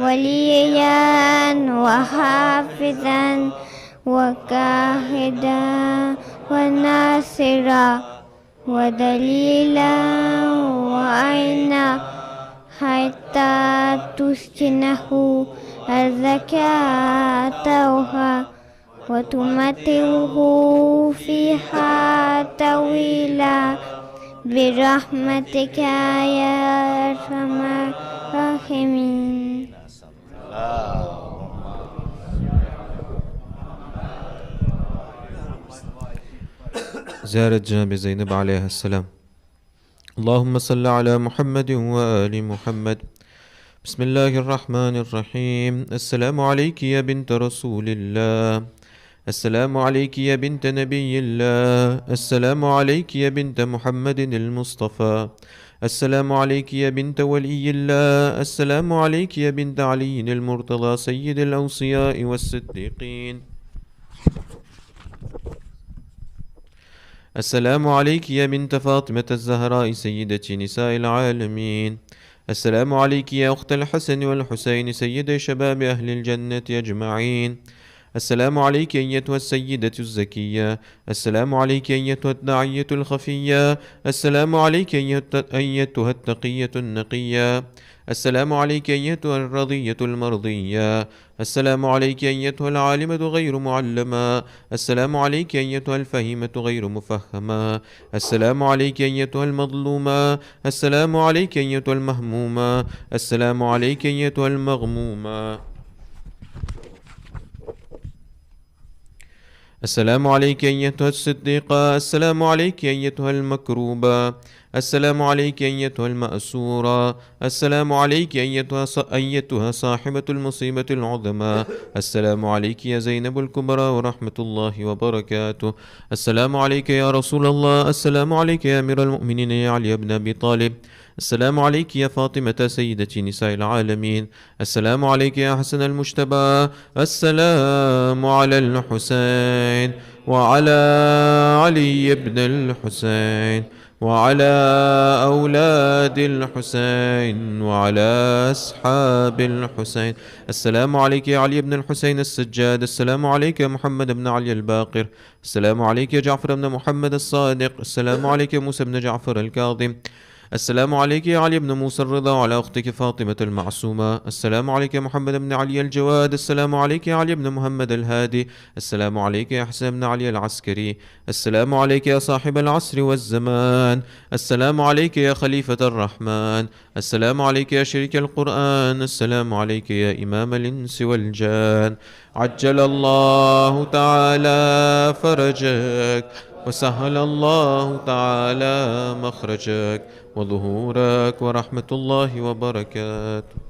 वलियन व हाफिज़न व काहिदा व नासिरा व दलीला व आइना हत्ता तुस्किनहु अज़कातहा व तुमतिहु फ़ीहा तवीला बिरहमतिका या अरहमर राहिमीन। زيارة جناب زينب عليه السلام. اللهم صل على محمد وآل محمد. بسم الله الرحمن الرحيم. السلام عليك يا بنت رسول الله، السلام عليك يا بنت نبي الله، السلام عليك يا بنت محمد المصطفى، السلام عليك يا بنت ولي الله، السلام عليك يا بنت علي المرتضى سيد الأوصياء والصديقين، السلام عليك يا بنت فاطمة الزهراء سيدة نساء العالمين، السلام عليك يا أخت الحسن والحسين سيدي شباب أهل الجنة أجمعين، السلام عليك أيتها السيدة الزكية، السلام عليك أيتها الداعية الخفية، السلام عليك أيتها التقية النقية، السلام عليك أيتها الرضية المرضية، السلام عليك أيتها العالمة غير معلمة، السلام عليك أيتها الفهيمة غير مفهمة، السلام عليك أيتها المظلومة، السلام عليك أيتها المهمومة، السلام عليك أيتها المغمومة، السلام عليك أيتها الصديقة، السلام عليك أيتها المكروبة، السلام عليك أيتها المأسورة، السلام عليك أيتها صاحبة المصيبة العظمى، السلام عليك يا زينب الكبرى ورحمة الله وبركاته، السلام عليك يا رسول الله، السلام عليك يا أمير المؤمنين يا علي بن أبي طالب، السلام عليك يا فاطمة سيدة نساء العالمين، السلام عليك يا حسن المجتبى، السلام على الحسين وعلى علي بن الحسين وعلى أولاد الحسين وعلى أصحاب الحسين، السلام عليك يا علي بن الحسين السجاد، السلام عليك يا محمد بن علي الباقر، السلام عليك يا جعفر بن محمد الصادق، السلام عليك يا موسى بن جعفر الكاظم، السلام عليك يا علي بن موسى الرضا وعلى أختك فاطمة المعصومة، السلام عليك يا محمد بن علي الجواد، السلام عليك يا علي بن محمد الهادي، السلام عليك يا حسين بن علي العسكري، السلام عليك يا صاحب العصر والزمان، السلام عليك يا خليفة الرحمن، السلام عليك يا شريك القرآن، السلام عليك يا إمام الإنس والجان، عجل الله تعالى فرجك وسهل الله تعالى مخرجك وظهورك ورحمة الله وبركاته.